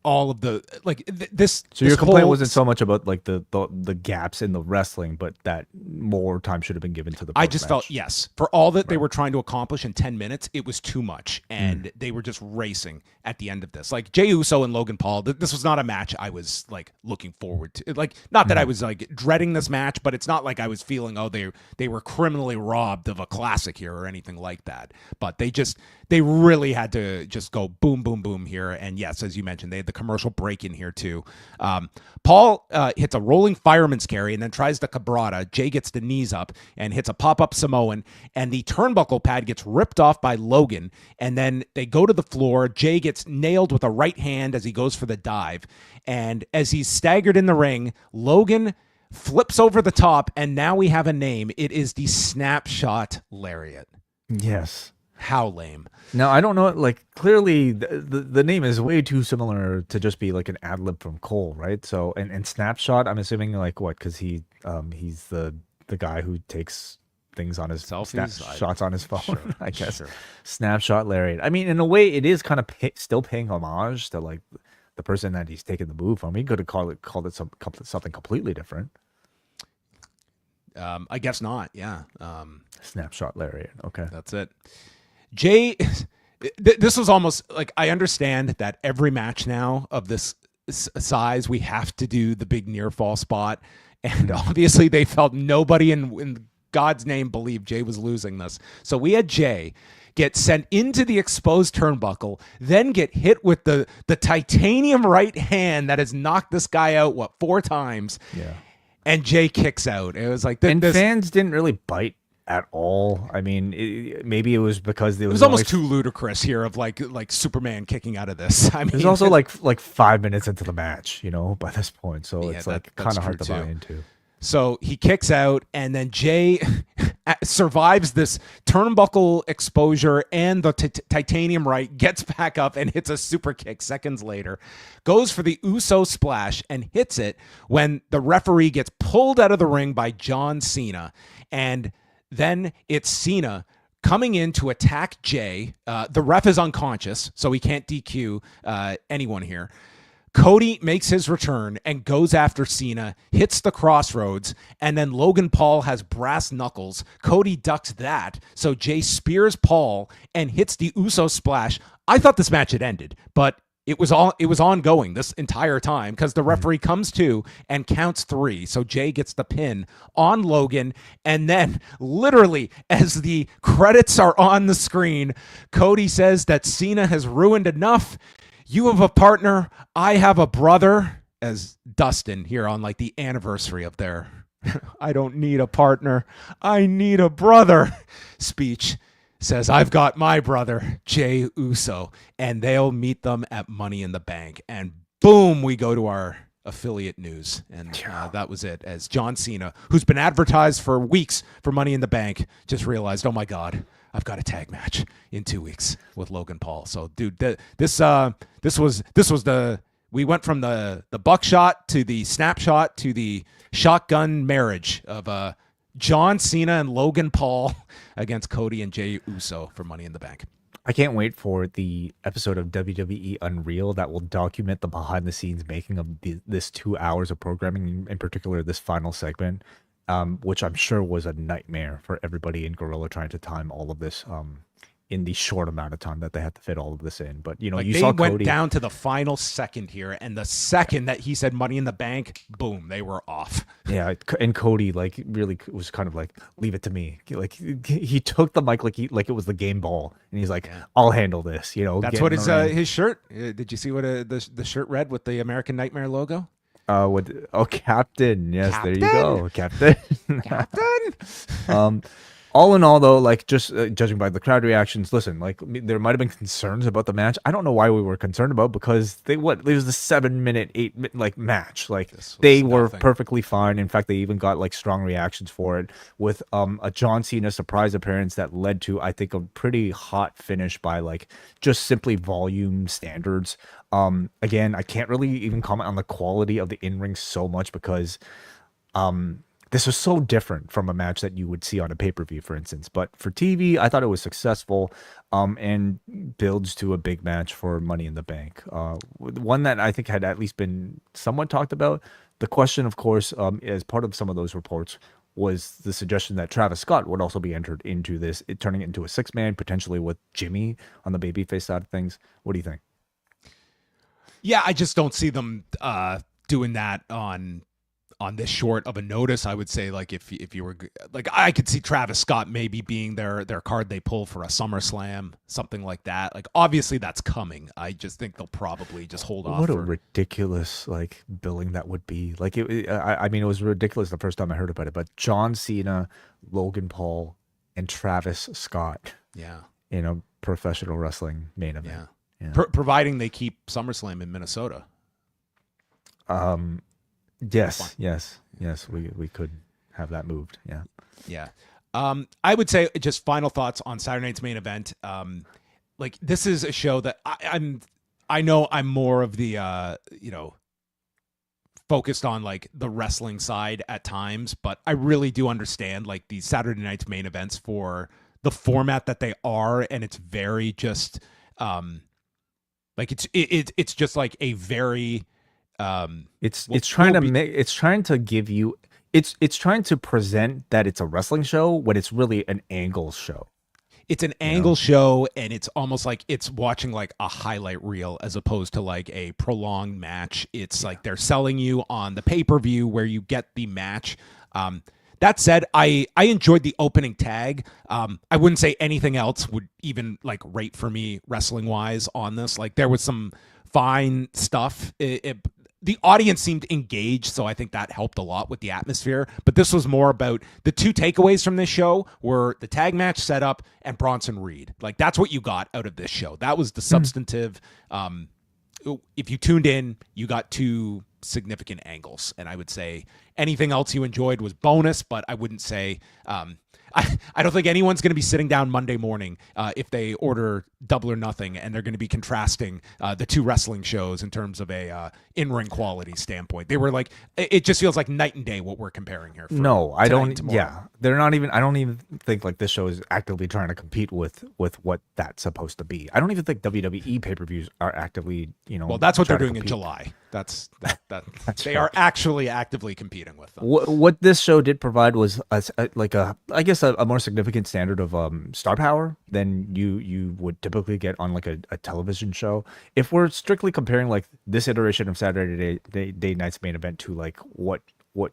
all of the, like, this. So your complaint wasn't so much about, like, the gaps in the wrestling, but that more time should have been given to the I just felt, yes, for all that they were trying to accomplish in 10 minutes, it was too much, and they were just racing at the end of this. Like, Jey Uso and Logan Paul, this was not a match I was, like, looking forward to. Like, not that I was, like, dreading this match, but it's not like I was feeling, oh, they were criminally robbed of a classic here or anything like that. But they really had to just go boom, boom, boom here. And yes, as you mentioned, they had the commercial break in here too. Paul hits a rolling fireman's carry and then tries the cabrata. Jey gets the knees up and hits a pop-up Samoan, and the turnbuckle pad gets ripped off by Logan. And then they go to the floor. Jey gets nailed with a right hand as he goes for the dive. And as he's staggered in the ring, Logan flips over the top, and now we have a name. It is the Snapshot Lariat. Yes. How lame. Now, I don't know, like, clearly the name is way too similar to just be like an ad lib from Cole, right? So, and Snapshot, I'm assuming, like, what, because he's the guy who takes things on his shots on his phone, sure, I guess. Sure. Snapshot Lariat. I mean, in a way, it is kind of still paying homage to, like, the person that he's taking the move from. He could have called it something completely different. I guess not. Yeah. Snapshot Lariat. Okay. That's it. Jey, this was almost like, I understand that every match now of this size, we have to do the big near fall spot. And obviously they felt nobody in God's name believed Jey was losing this. So we had Jey get sent into the exposed turnbuckle, then get hit with the titanium right hand that has knocked this guy out, 4 times? Yeah. And Jey kicks out. It was like, fans didn't really bite at all. I mean, maybe it was because it was almost too ludicrous here of like Superman kicking out of this. I mean, it was also like 5 minutes into the match, you know, by this point. So it's like kind of hard to buy into. So he kicks out, and then Jey, survives this turnbuckle exposure and the titanium right, gets back up and hits a super kick seconds later, goes for the Uso splash and hits it when the referee gets pulled out of the ring by John Cena. And then it's Cena coming in to attack Jey. The ref is unconscious, so he can't DQ anyone here. Cody makes his return and goes after Cena, hits the crossroads, and then Logan Paul has brass knuckles. Cody ducks that, so Jey spears Paul and hits the Uso splash. I thought this match had ended, but it was ongoing this entire time because the referee comes to and counts 3. So Jey gets the pin on Logan. And then literally as the credits are on the screen, Cody says that Cena has ruined enough. You have a partner. I have a brother, as Dustin here on like the anniversary of their I don't need a partner. I need a brother speech says, I've got my brother, Jey Uso, and they'll meet them at Money in the Bank. And boom, we go to our affiliate news. And that was it, as John Cena, who's been advertised for weeks for Money in the Bank, just realized, oh my God, I've got a tag match in 2 weeks with Logan Paul. So, dude, this was we went from the buckshot to the snapshot to the shotgun marriage of John Cena and Logan Paul against Cody and Jey Uso for Money in the Bank. I can't wait for the episode of WWE Unreal that will document the behind-the-scenes making of this 2 hours of programming, in particular this final segment, which I'm sure was a nightmare for everybody in Gorilla trying to time all of this in the short amount of time that they had to fit all of this in. But, you know, like you they saw went Cody down to the final second here, and the second that he said Money in the Bank, boom, they were off. Yeah, and Cody like really was kind of like, leave it to me. Like he took the mic like it was the game ball, and he's like, I'll handle this. You know, that's what his shirt. Did you see what the shirt read with the American Nightmare logo? Captain. Yes, Captain? There you go, Captain. Captain. All in all, though, like just judging by the crowd reactions, listen, like there might have been concerns about the match. I don't know why we were concerned about, because it was a 7-minute, 8-minute like match. Like they were perfectly fine. In fact, they even got like strong reactions for it with a John Cena surprise appearance that led to, I think, a pretty hot finish by like just simply volume standards. Again, I can't really even comment on the quality of the in-ring so much because this was so different from a match that you would see on a pay-per-view, for instance. But for TV, I thought it was successful and builds to a big match for Money in the Bank. One that I think had at least been somewhat talked about. The question, of course, as part of some of those reports, was the suggestion that Travis Scott would also be entered into this, turning it into a 6-man, potentially with Jimmy on the babyface side of things. What do you think? Yeah, I just don't see them doing that on this short of a notice. I would say, like, if you were like, I could see Travis Scott maybe being their card they pull for a SummerSlam, something like that. Like, obviously that's coming. I just think they'll probably just hold off. What a ridiculous like billing that would be. Like, I mean, it was ridiculous the first time I heard about it. But John Cena, Logan Paul, and Travis Scott. Yeah. In a professional wrestling main event. Yeah. Providing they keep SummerSlam in Minnesota. Yes. We could have that moved. Yeah. I would say just final thoughts on Saturday night's main event. Like, this is a show that I know I'm more of the focused on like the wrestling side at times, but I really do understand like the Saturday night's main events for the format that they are, and it's very just like it's just like a very it's trying to present that it's a wrestling show when it's really an angle show. It's an angle show, and it's almost like it's watching like a highlight reel as opposed to like a prolonged match. It's like they're selling you on the pay-per-view where you get the match. That said, I enjoyed the opening tag. I wouldn't say anything else would even like rate for me wrestling wise on this. Like, there was some fine stuff. The audience seemed engaged, so I think that helped a lot with the atmosphere. But this was more about the two takeaways from this show were the tag match setup and Bronson Reed. Like, that's what you got out of this show. That was the substantive. If you tuned in, you got two significant angles. And I would say Anything else you enjoyed was bonus, but I wouldn't say. I don't think anyone's going to be sitting down Monday morning if they order Double or Nothing, and they're going to be contrasting the two wrestling shows in terms of a in-ring quality standpoint. They were like, it just feels like night and day what we're comparing here. No, I don't. Yeah, they're not even. I don't even think like this show is actively trying to compete with what that's supposed to be. I don't even think WWE pay-per-views are actively, Well, that's what they're doing in July. That's they are actually actively competing with them. What this show did provide was I guess a more significant standard of star power than you would typically get on like a television show. If we're strictly comparing like this iteration of Saturday Night's Main Event to like what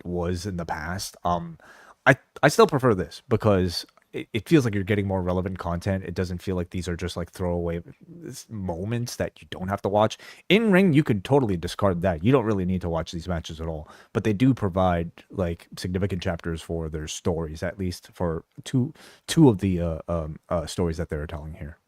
was in the past, I still prefer this because it feels like you're getting more relevant content. It doesn't feel like these are just like throwaway moments that you don't have to watch. In ring, you could totally discard that. You don't really need to watch these matches at all. But they do provide like significant chapters for their stories, at least for two of the stories that they're telling here.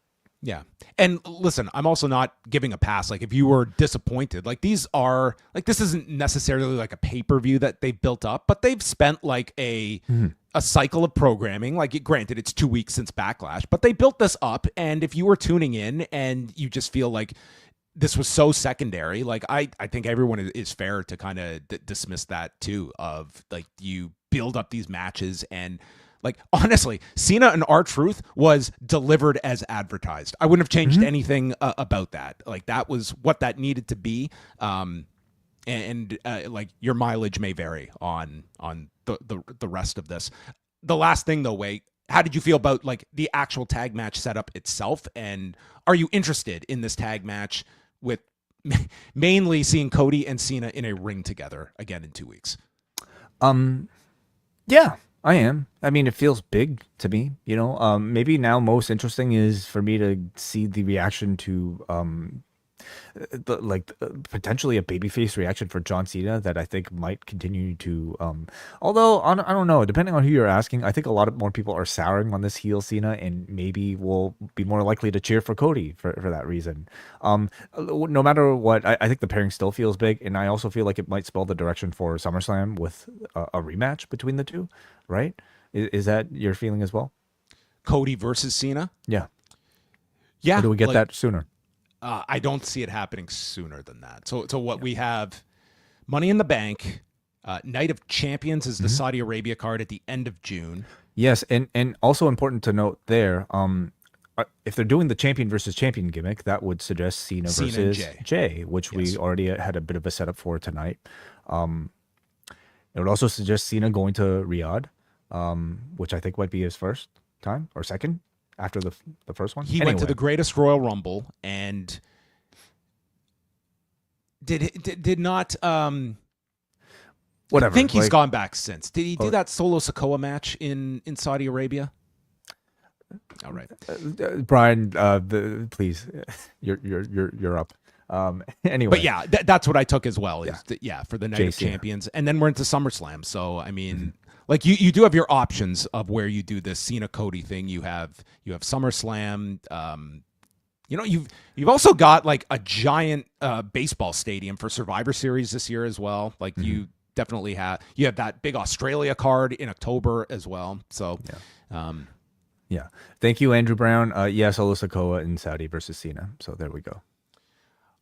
Yeah. And listen, I'm also not giving a pass. Like if you were disappointed, like these are like, this isn't necessarily like a pay-per-view that they've built up, but they've spent like a cycle of programming. Like granted, it's 2 weeks since Backlash, but they built this up. And if you were tuning in and you just feel like this was so secondary, like I think everyone is fair to kind of dismiss that too, of like you build up these matches and like, honestly, Cena and R-Truth was delivered as advertised. I wouldn't have changed anything about that. Like, that was what that needed to be. Like, your mileage may vary on the rest of this. The last thing, though, Wei, how did you feel about, like, the actual tag match setup itself? And are you interested in this tag match with mainly seeing Cody and Cena in a ring together again in 2 weeks? Yeah. I am. I mean, it feels big to me, maybe now most interesting is for me to see the reaction to potentially a babyface reaction for John Cena that I think might continue to although I don't know, depending on who you're asking, I think a lot of more people are souring on this heel Cena and maybe will be more likely to cheer for Cody for that reason. No matter what, I think the pairing still feels big, and I also feel like it might spell the direction for SummerSlam with a rematch between the two, right? Is that your feeling as well? Cody versus Cena? Yeah. Yeah. Or do we get that sooner? I don't see it happening sooner than that. So what we have, Money in the Bank, Night of Champions is the Saudi Arabia card at the end of June. Yes, and also important to note there, if they're doing the champion versus champion gimmick, that would suggest Cena versus Jey, which we already had a bit of a setup for tonight. It would also suggest Cena going to Riyadh, which I think might be his first time or second after the first one. He went to the Greatest Royal Rumble and did not whatever. I think he's gone back since. Did he do that Solo Sikoa match in Saudi Arabia? All right, Brian, please, you're up. Anyway, but yeah, that's what I took as well. Is for the Night of Champions, and then we're into SummerSlam. So I mean, like you do have your options of where you do this Cena Cody thing. You have SummerSlam. You've also got like a giant baseball stadium for Survivor Series this year as well. Like you definitely have that big Australia card in October as well. So yeah. Thank you, Andrew Brown. Solo Sikoa in Saudi versus Cena. So there we go.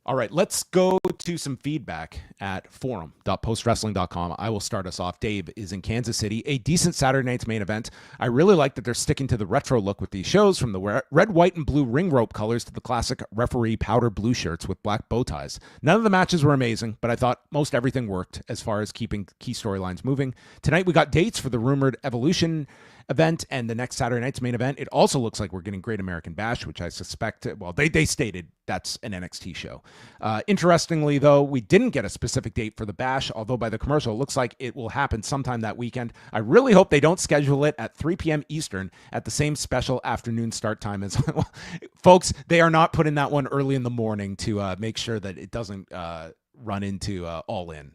All right, let's go to some feedback at forum.postwrestling.com. I will start us off. Dave is in Kansas City. A decent Saturday night's main event. I really like that they're sticking to the retro look with these shows, from the red, white, and blue ring rope colors to the classic referee powder blue shirts with black bow ties. None of the matches were amazing, but I thought most everything worked as far as keeping key storylines moving. Tonight we got dates for the rumored Evolution event and the next Saturday night's main event. It also looks like we're getting Great American Bash, which I suspect, they stated that's an NXT show. Interestingly, though, we didn't get a specific date for the Bash, although by the commercial, it looks like it will happen sometime that weekend. I really hope they don't schedule it at 3 p.m. Eastern at the same special afternoon start time as well. Folks, they are not putting that one early in the morning to make sure that it doesn't run into All In.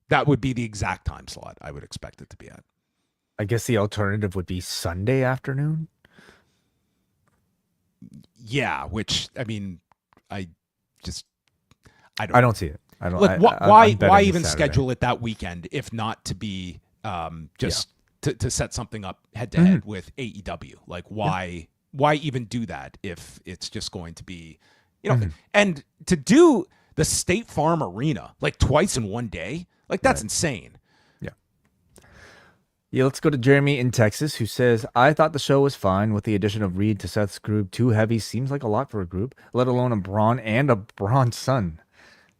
That would be the exact time slot I would expect it to be at. I guess the alternative would be Sunday afternoon. Yeah, which I mean, I don't see it. I don't. Look, I'm why betting this even Saturday. schedule it that weekend if not to be just to set something up head to Mm-hmm. head with AEW? Like, why even do that if it's just going to be, Mm-hmm. and to do the State Farm Arena like twice in one day, like that's insane. Yeah. Yeah, let's go to Jeremy in Texas, who says, I thought the show was fine with the addition of Reed to Seth's group. Too heavy seems like a lot for a group, let alone a Braun and a Braun son.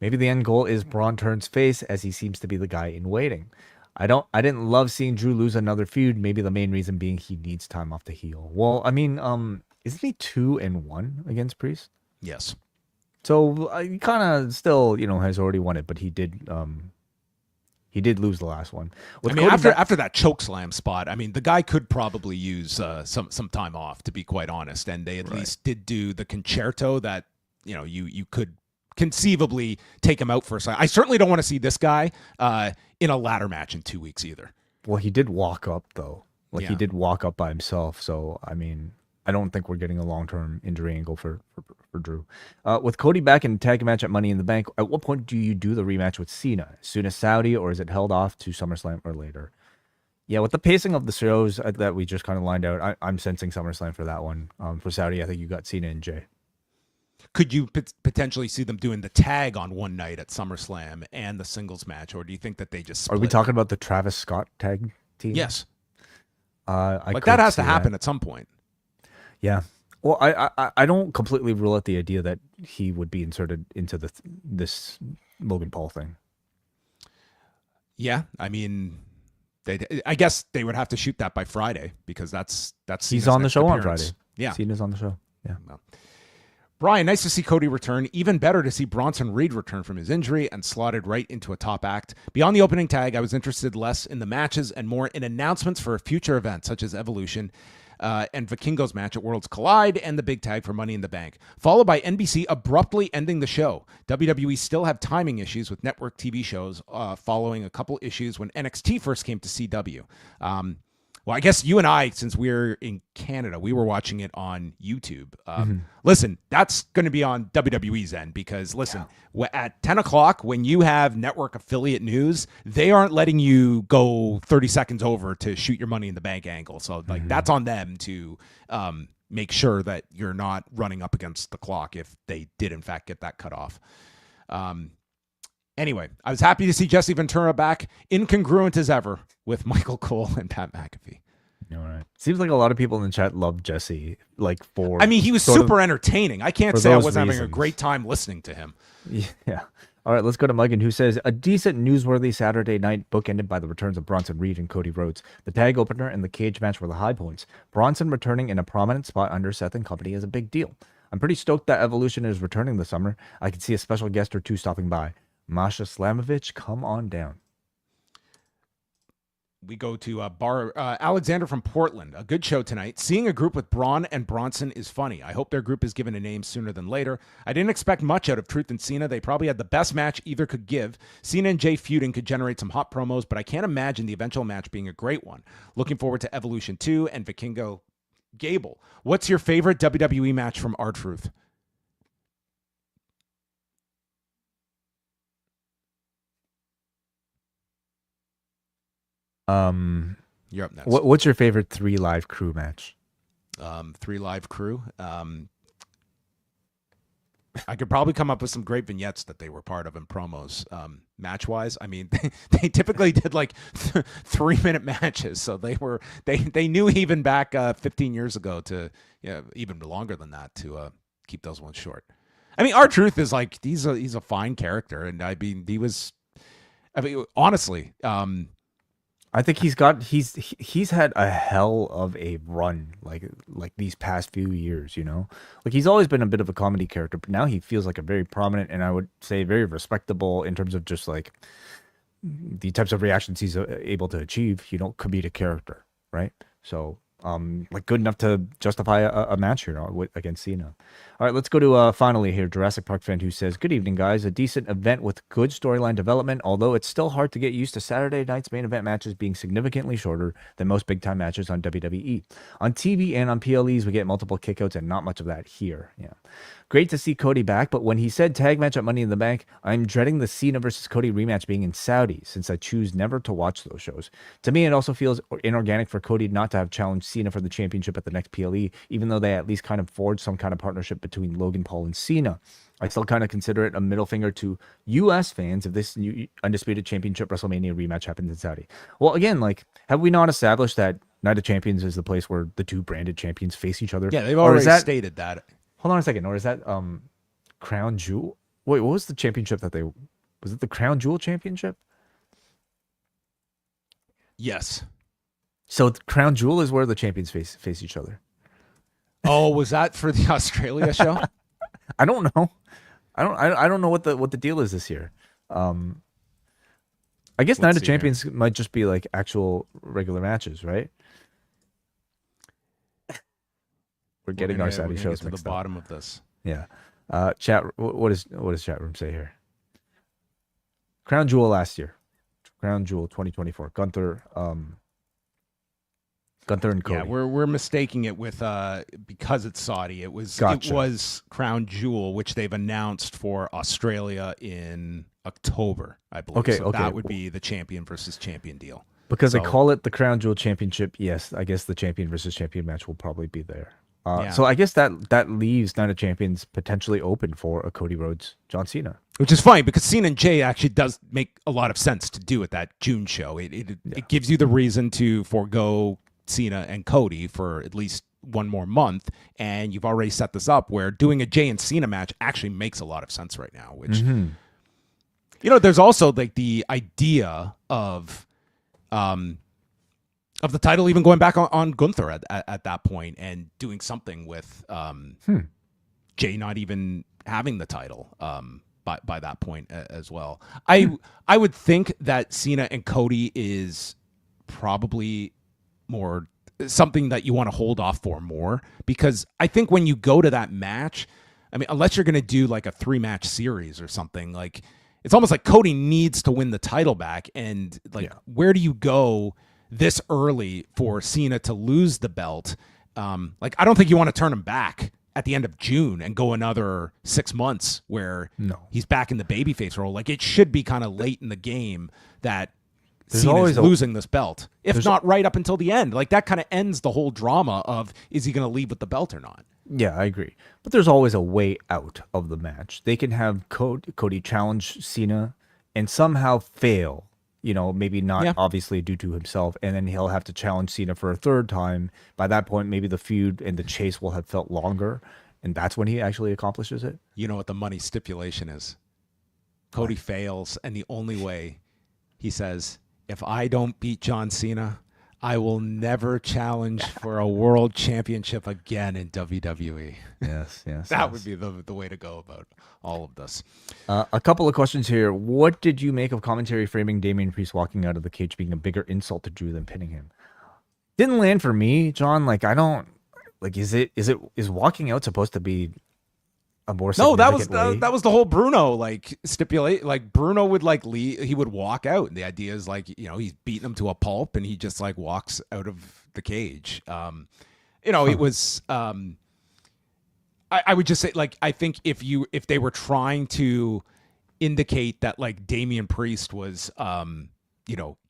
Maybe the end goal is Braun turns face, as he seems to be the guy in waiting. I didn't love seeing Drew lose another feud, maybe the main reason being he needs time off the heel. Well, I mean, isn't he 2-1 against Priest? Yes. So he kind of still, has already won it, but he did lose the last one. I mean, after that choke slam spot, I mean, the guy could probably use some time off, to be quite honest. And they at least did do the concerto that you could conceivably take him out for a second. I certainly don't want to see this guy in a ladder match in 2 weeks either. Well, he did walk up though. He did walk up by himself. So I mean, I don't think we're getting a long-term injury angle for Drew. With Cody back in a tag match at Money in the Bank, at what point do you do the rematch with Cena? As soon as Saudi, or is it held off to SummerSlam or later? Yeah, with the pacing of the shows that we just kind of lined out, I'm sensing SummerSlam for that one. For Saudi, I think you got Cena and Jey. Could you potentially see them doing the tag on one night at SummerSlam and the singles match, or do you think that they just split? Are we talking about the Travis Scott tag team? Yes. Like that has to happen at some point. Yeah. Well, I don't completely rule out the idea that he would be inserted into this Logan Paul thing. Yeah, I mean, I guess they would have to shoot that by Friday because that's he's on the show on Friday. Yeah, Cena's on the show. Yeah. Well, Brian, nice to see Cody return. Even better to see Bronson Reed return from his injury and slotted right into a top act. Beyond the opening tag, I was interested less in the matches and more in announcements for future events such as Evolution and Vikingo's match at Worlds Collide and the big tag for Money in the Bank, followed by NBC abruptly ending the show. WWE still have timing issues with network TV shows following a couple issues when NXT first came to CW. Well, I guess you and I, since we're in Canada, we were watching it on YouTube. Listen, that's going to be on WWE's end because, listen, at 10 o'clock, when you have network affiliate news, they aren't letting you go 30 seconds over to shoot your Money in the Bank angle. So, that's on them to make sure that you're not running up against the clock if they did, in fact, get that cut off. Anyway, I was happy to see Jesse Ventura back, incongruent as ever, with Michael Cole and Pat McAfee. All right. Seems like a lot of people in the chat love Jesse. I mean, he was super entertaining. I can't say I wasn't having a great time listening to him. Yeah. All right, let's go to Megan, who says, a decent newsworthy Saturday night bookended by the returns of Bronson Reed and Cody Rhodes. The tag opener and the cage match were the high points. Bronson returning in a prominent spot under Seth and company is a big deal. I'm pretty stoked that Evolution is returning this summer. I could see a special guest or two stopping by. Masha Slamovich, come on down. We go to Alexander from Portland. A good show tonight. Seeing a group with Braun and Bronson is funny. I hope their group is given a name sooner than later. I didn't expect much out of Truth and Cena. They probably had the best match either could give. Cena and Jey feuding could generate some hot promos, but I can't imagine the eventual match being a great one. Looking forward to Evolution 2 and Vikingo Gable. What's your favorite WWE match from R-Truth? You're up next. What's your favorite 3 Live Crew match? 3 Live Crew. I could probably come up with some great vignettes that they were part of in promos. Match wise, I mean, they typically did like 3-minute matches, so they knew even back 15 years ago to even longer than that to keep those ones short. I mean, R-Truth is like he's a fine character, and I mean honestly. I think he's had a hell of a run like these past few years, Like he's always been a bit of a comedy character, but now he feels like a very prominent and I would say very respectable in terms of just like the types of reactions he's able to achieve, comedic character, right? So like good enough to justify a match here against Cena. All right, let's go to finally here, Jurassic Park fan who says, "Good evening, guys. A decent event with good storyline development, although it's still hard to get used to Saturday night's main event matches being significantly shorter than most big-time matches on WWE. On TV and on PLEs, we get multiple kickouts and not much of that here. Yeah. Great to see Cody back, but when he said tag match at Money in the Bank, I'm dreading the Cena versus Cody rematch being in Saudi, since I choose never to watch those shows. To me, it also feels inorganic for Cody not to have challenged Cena for the championship at the next PLE, even though they at least kind of forged some kind of partnership between Logan Paul and Cena. I still kind of consider it a middle finger to U.S. fans if this new Undisputed Championship WrestleMania rematch happens in Saudi. Well, again, like, have we not established that Night of Champions is the place where the two branded champions face each other? Yeah, they've already stated that. Hold on a second. Or is that Crown Jewel? Wait, what was the championship that they... Was it the Crown Jewel Championship? Yes. So Crown Jewel is where the champions face each other. Oh, was that for the Australia show? I don't know. I don't know what the deal is this year. I guess Night of Champions might just be like actual regular matches, right? We're getting our Saudi shows to the bottom of this. Yeah. Chat. What does chat room say here? Crown Jewel last year. Crown Jewel 2024. Gunther and Cody. Yeah, we're mistaking it with because it's Saudi. It was Crown Jewel, which they've announced for Australia in October, I believe. Okay, so that would be the champion versus champion deal. Because they call it the Crown Jewel Championship. Yes, I guess the champion versus champion match will probably be there. So I guess that leaves Night of Champions potentially open for a Cody Rhodes John Cena, which is fine because Cena and Jey actually does make a lot of sense to do at that June show. It gives you the reason to forego Cena and Cody for at least one more month, and you've already set this up where doing a Jey and Cena match actually makes a lot of sense right now. Which there's also like the idea of the title even going back on Gunther at that point and doing something with Jey not even having the title by that point as well. I would think that Cena and Cody is probably more something that you want to hold off for more, because I think when you go to that match, I mean, unless you're going to do like a 3-match series or something, like it's almost like Cody needs to win the title back. And where do you go this early for Cena to lose the belt? Like, I don't think you want to turn him back at the end of June and go another 6 months where he's back in the babyface role. Like, it should be kind of late in the game that Cena's losing this belt, if not right up until the end. Like, that kind of ends the whole drama of, is he going to leave with the belt or not? Yeah, I agree. But there's always a way out of the match. They can have Cody challenge Cena and somehow fail, maybe not obviously due to himself, and then he'll have to challenge Cena for a third time. By that point, maybe the feud and the chase will have felt longer, and that's when he actually accomplishes it. You know what the money stipulation is? Cody fails, and the only way, he says, if I don't beat John Cena, I will never challenge for a world championship again in WWE. Yes. That would be the way to go about all of this. A couple of questions here. What did you make of commentary framing Damian Priest walking out of the cage being a bigger insult to Drew than pinning him? Didn't land for me, John. Like, I don't like. Is walking out supposed to be a more significant way? That was the whole Bruno stipulate. Like, Bruno would leave, he would walk out, and the idea is he's beating him to a pulp, and he just walks out of the cage. It was. I would just say, I think if they were trying to indicate that Damian Priest was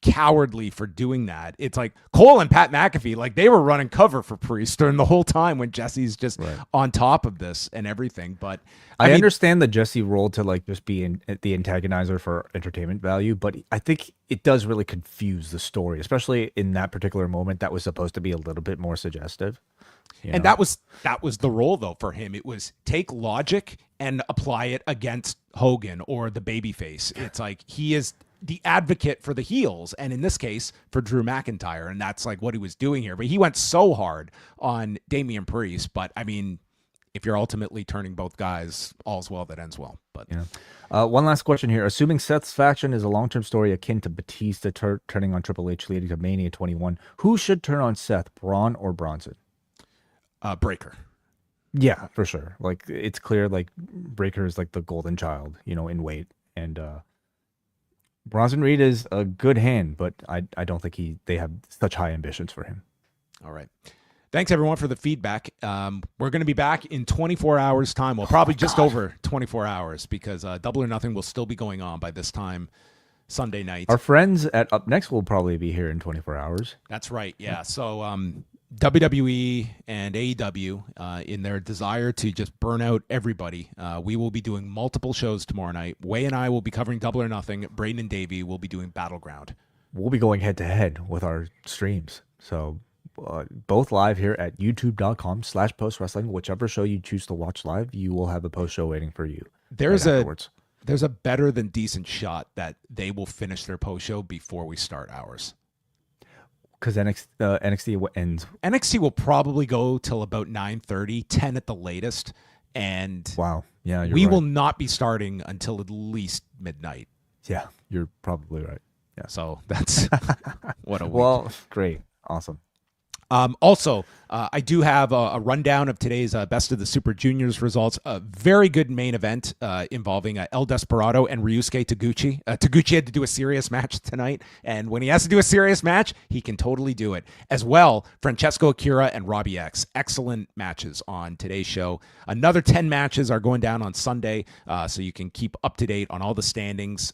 cowardly for doing that, it's like Cole and Pat McAfee, they were running cover for Priest during the whole time when Jesse's just on top of this and everything. But I understand the Jesse role to just be the antagonizer for entertainment value, but I think it does really confuse the story, especially in that particular moment that was supposed to be a little bit more suggestive. And that was the role though for him. It was take logic and apply it against Hogan or the babyface. It's like he is the advocate for the heels, and in this case for Drew McIntyre, and that's what he was doing here. But he went so hard on Damian Priest. But I mean, if you're ultimately turning both guys, all's well that ends well. But one last question here. Assuming Seth's faction is a long-term story akin to Batista turning on Triple H leading to Mania 21, who should turn on Seth, Braun or Bronson? Breaker. Yeah, for sure. Like, it's clear, like, Breaker is like the golden child, in weight. And Bronson Reed is a good hand, but I don't think they have such high ambitions for him. All right. Thanks, everyone, for the feedback. We're going to be back in 24 hours' time. Well, probably just over 24 hours because Double or Nothing will still be going on by this time Sunday night. Our friends at Up Next will probably be here in 24 hours. That's right, yeah. So WWE and AEW, in their desire to just burn out everybody, we will be doing multiple shows tomorrow night. Way and I will be covering Double or Nothing. Braden and Davey will be doing Battleground. We'll be going head-to-head with our streams. So... both live here at youtube.com/postwrestling. Whichever show you choose to watch live, you will have a post show waiting for you. There's a better than decent shot that they will finish their post show before we start ours. Because NXT ends. NXT will probably go till about 9:30, 10 at the latest, and wow, yeah, we will not be starting until at least midnight. Yeah, you're probably right. Yeah, so that's what a week. Well, great, awesome. Also, I do have a rundown of today's Best of the Super Juniors results. A very good main event involving El Desperado and Ryusuke Taguchi. Taguchi had to do a serious match tonight, and when he has to do a serious match, he can totally do it. As well, Francesco Akira and Robbie X. Excellent matches on today's show. Another 10 matches are going down on Sunday, so you can keep up to date on all the standings.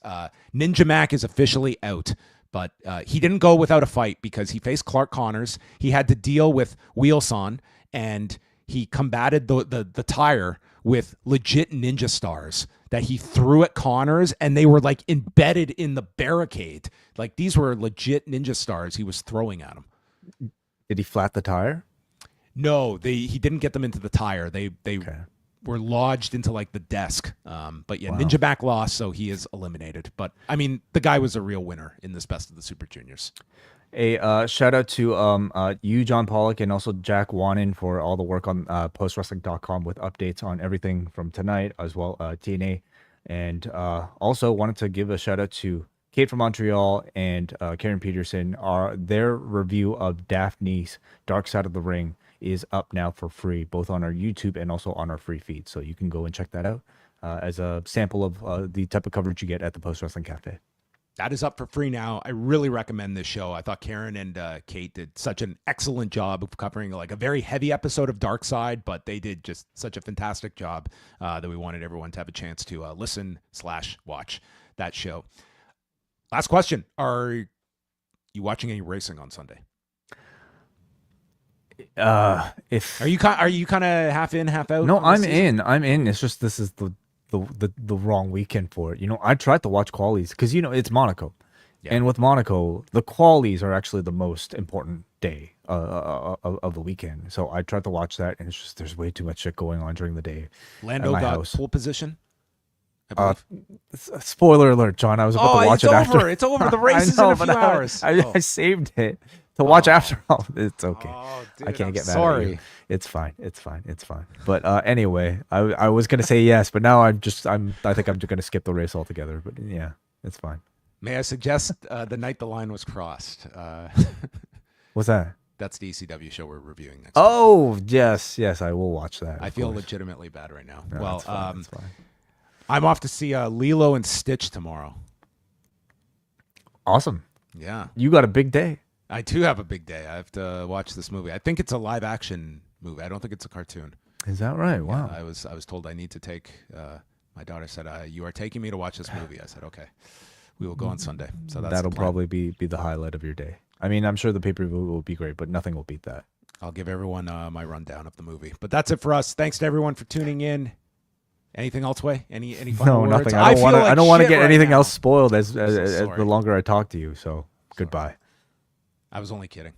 Ninja Mac is officially out. But he didn't go without a fight because he faced Clark Connors. He had to deal with Wheelson, and he combated the tire with legit ninja stars that he threw at Connors, and they were like embedded in the barricade. Like these were legit ninja stars he was throwing at him. Did he flat the tire? No, he didn't get them into the tire. They okay. Were lodged into like the desk. But yeah, wow. Ninja Mac lost, so he is eliminated. But I mean, the guy was a real winner in this Best of the Super Juniors. A shout out to you, John Pollock, and also Jack Wannen for all the work on postwrestling.com with updates on everything from tonight, as well TNA. And also wanted to give a shout out to Kate from Montreal and Karen Peterson. Their review of Daphne's Dark Side of the Ring is up now for free, both on our YouTube and also on our free feed. So you can go and check that out as a sample of the type of coverage you get at the Post Wrestling Cafe. That is up for free now. I really recommend this show. I thought Karen and Kate did such an excellent job of covering like a very heavy episode of Dark Side, but they did just such a fantastic job that we wanted everyone to have a chance to listen/watch that show. Last question. Are you watching any racing on Sunday? Are you kind of half in, half out? No, I'm in. It's just this is the wrong weekend for it. I tried to watch qualies because it's Monaco, and with Monaco, the qualies are actually the most important day of the weekend. So I tried to watch that, and it's just there's way too much shit going on during the day. Lando got pole position. Spoiler alert, John. I was about to watch it after. It's over. The race is in a few hours. I saved it to watch after all. It's okay. Dude, I can't get mad sorry. at you. It's fine. But anyway, I was gonna say yes, but now I think I'm just gonna skip the race altogether. But yeah, it's fine. May I suggest the night the line was crossed? What's that? That's the ECW show we're reviewing next. Oh week. yes, I will watch that. I feel legitimately bad right now. No, well, that's fine. I'm off to see Lilo and Stitch tomorrow. Awesome. Yeah. You got a big day. I too have a big day. I have to watch this movie. I think it's a live action movie. I don't think it's a cartoon. Is that right? Wow. Yeah, I was told I need to take. My daughter said, "You are taking me to watch this movie." I said, "Okay, we will go on Sunday." So that'll probably be the highlight of your day. I mean, I'm sure the pay-per-view will be great, but nothing will beat that. I'll give everyone my rundown of the movie. But that's it for us. Thanks to everyone for tuning in. Anything else, Way? Any final words? Nothing. I don't want to get anything else spoiled as the longer I talk to you. So goodbye. I was only kidding.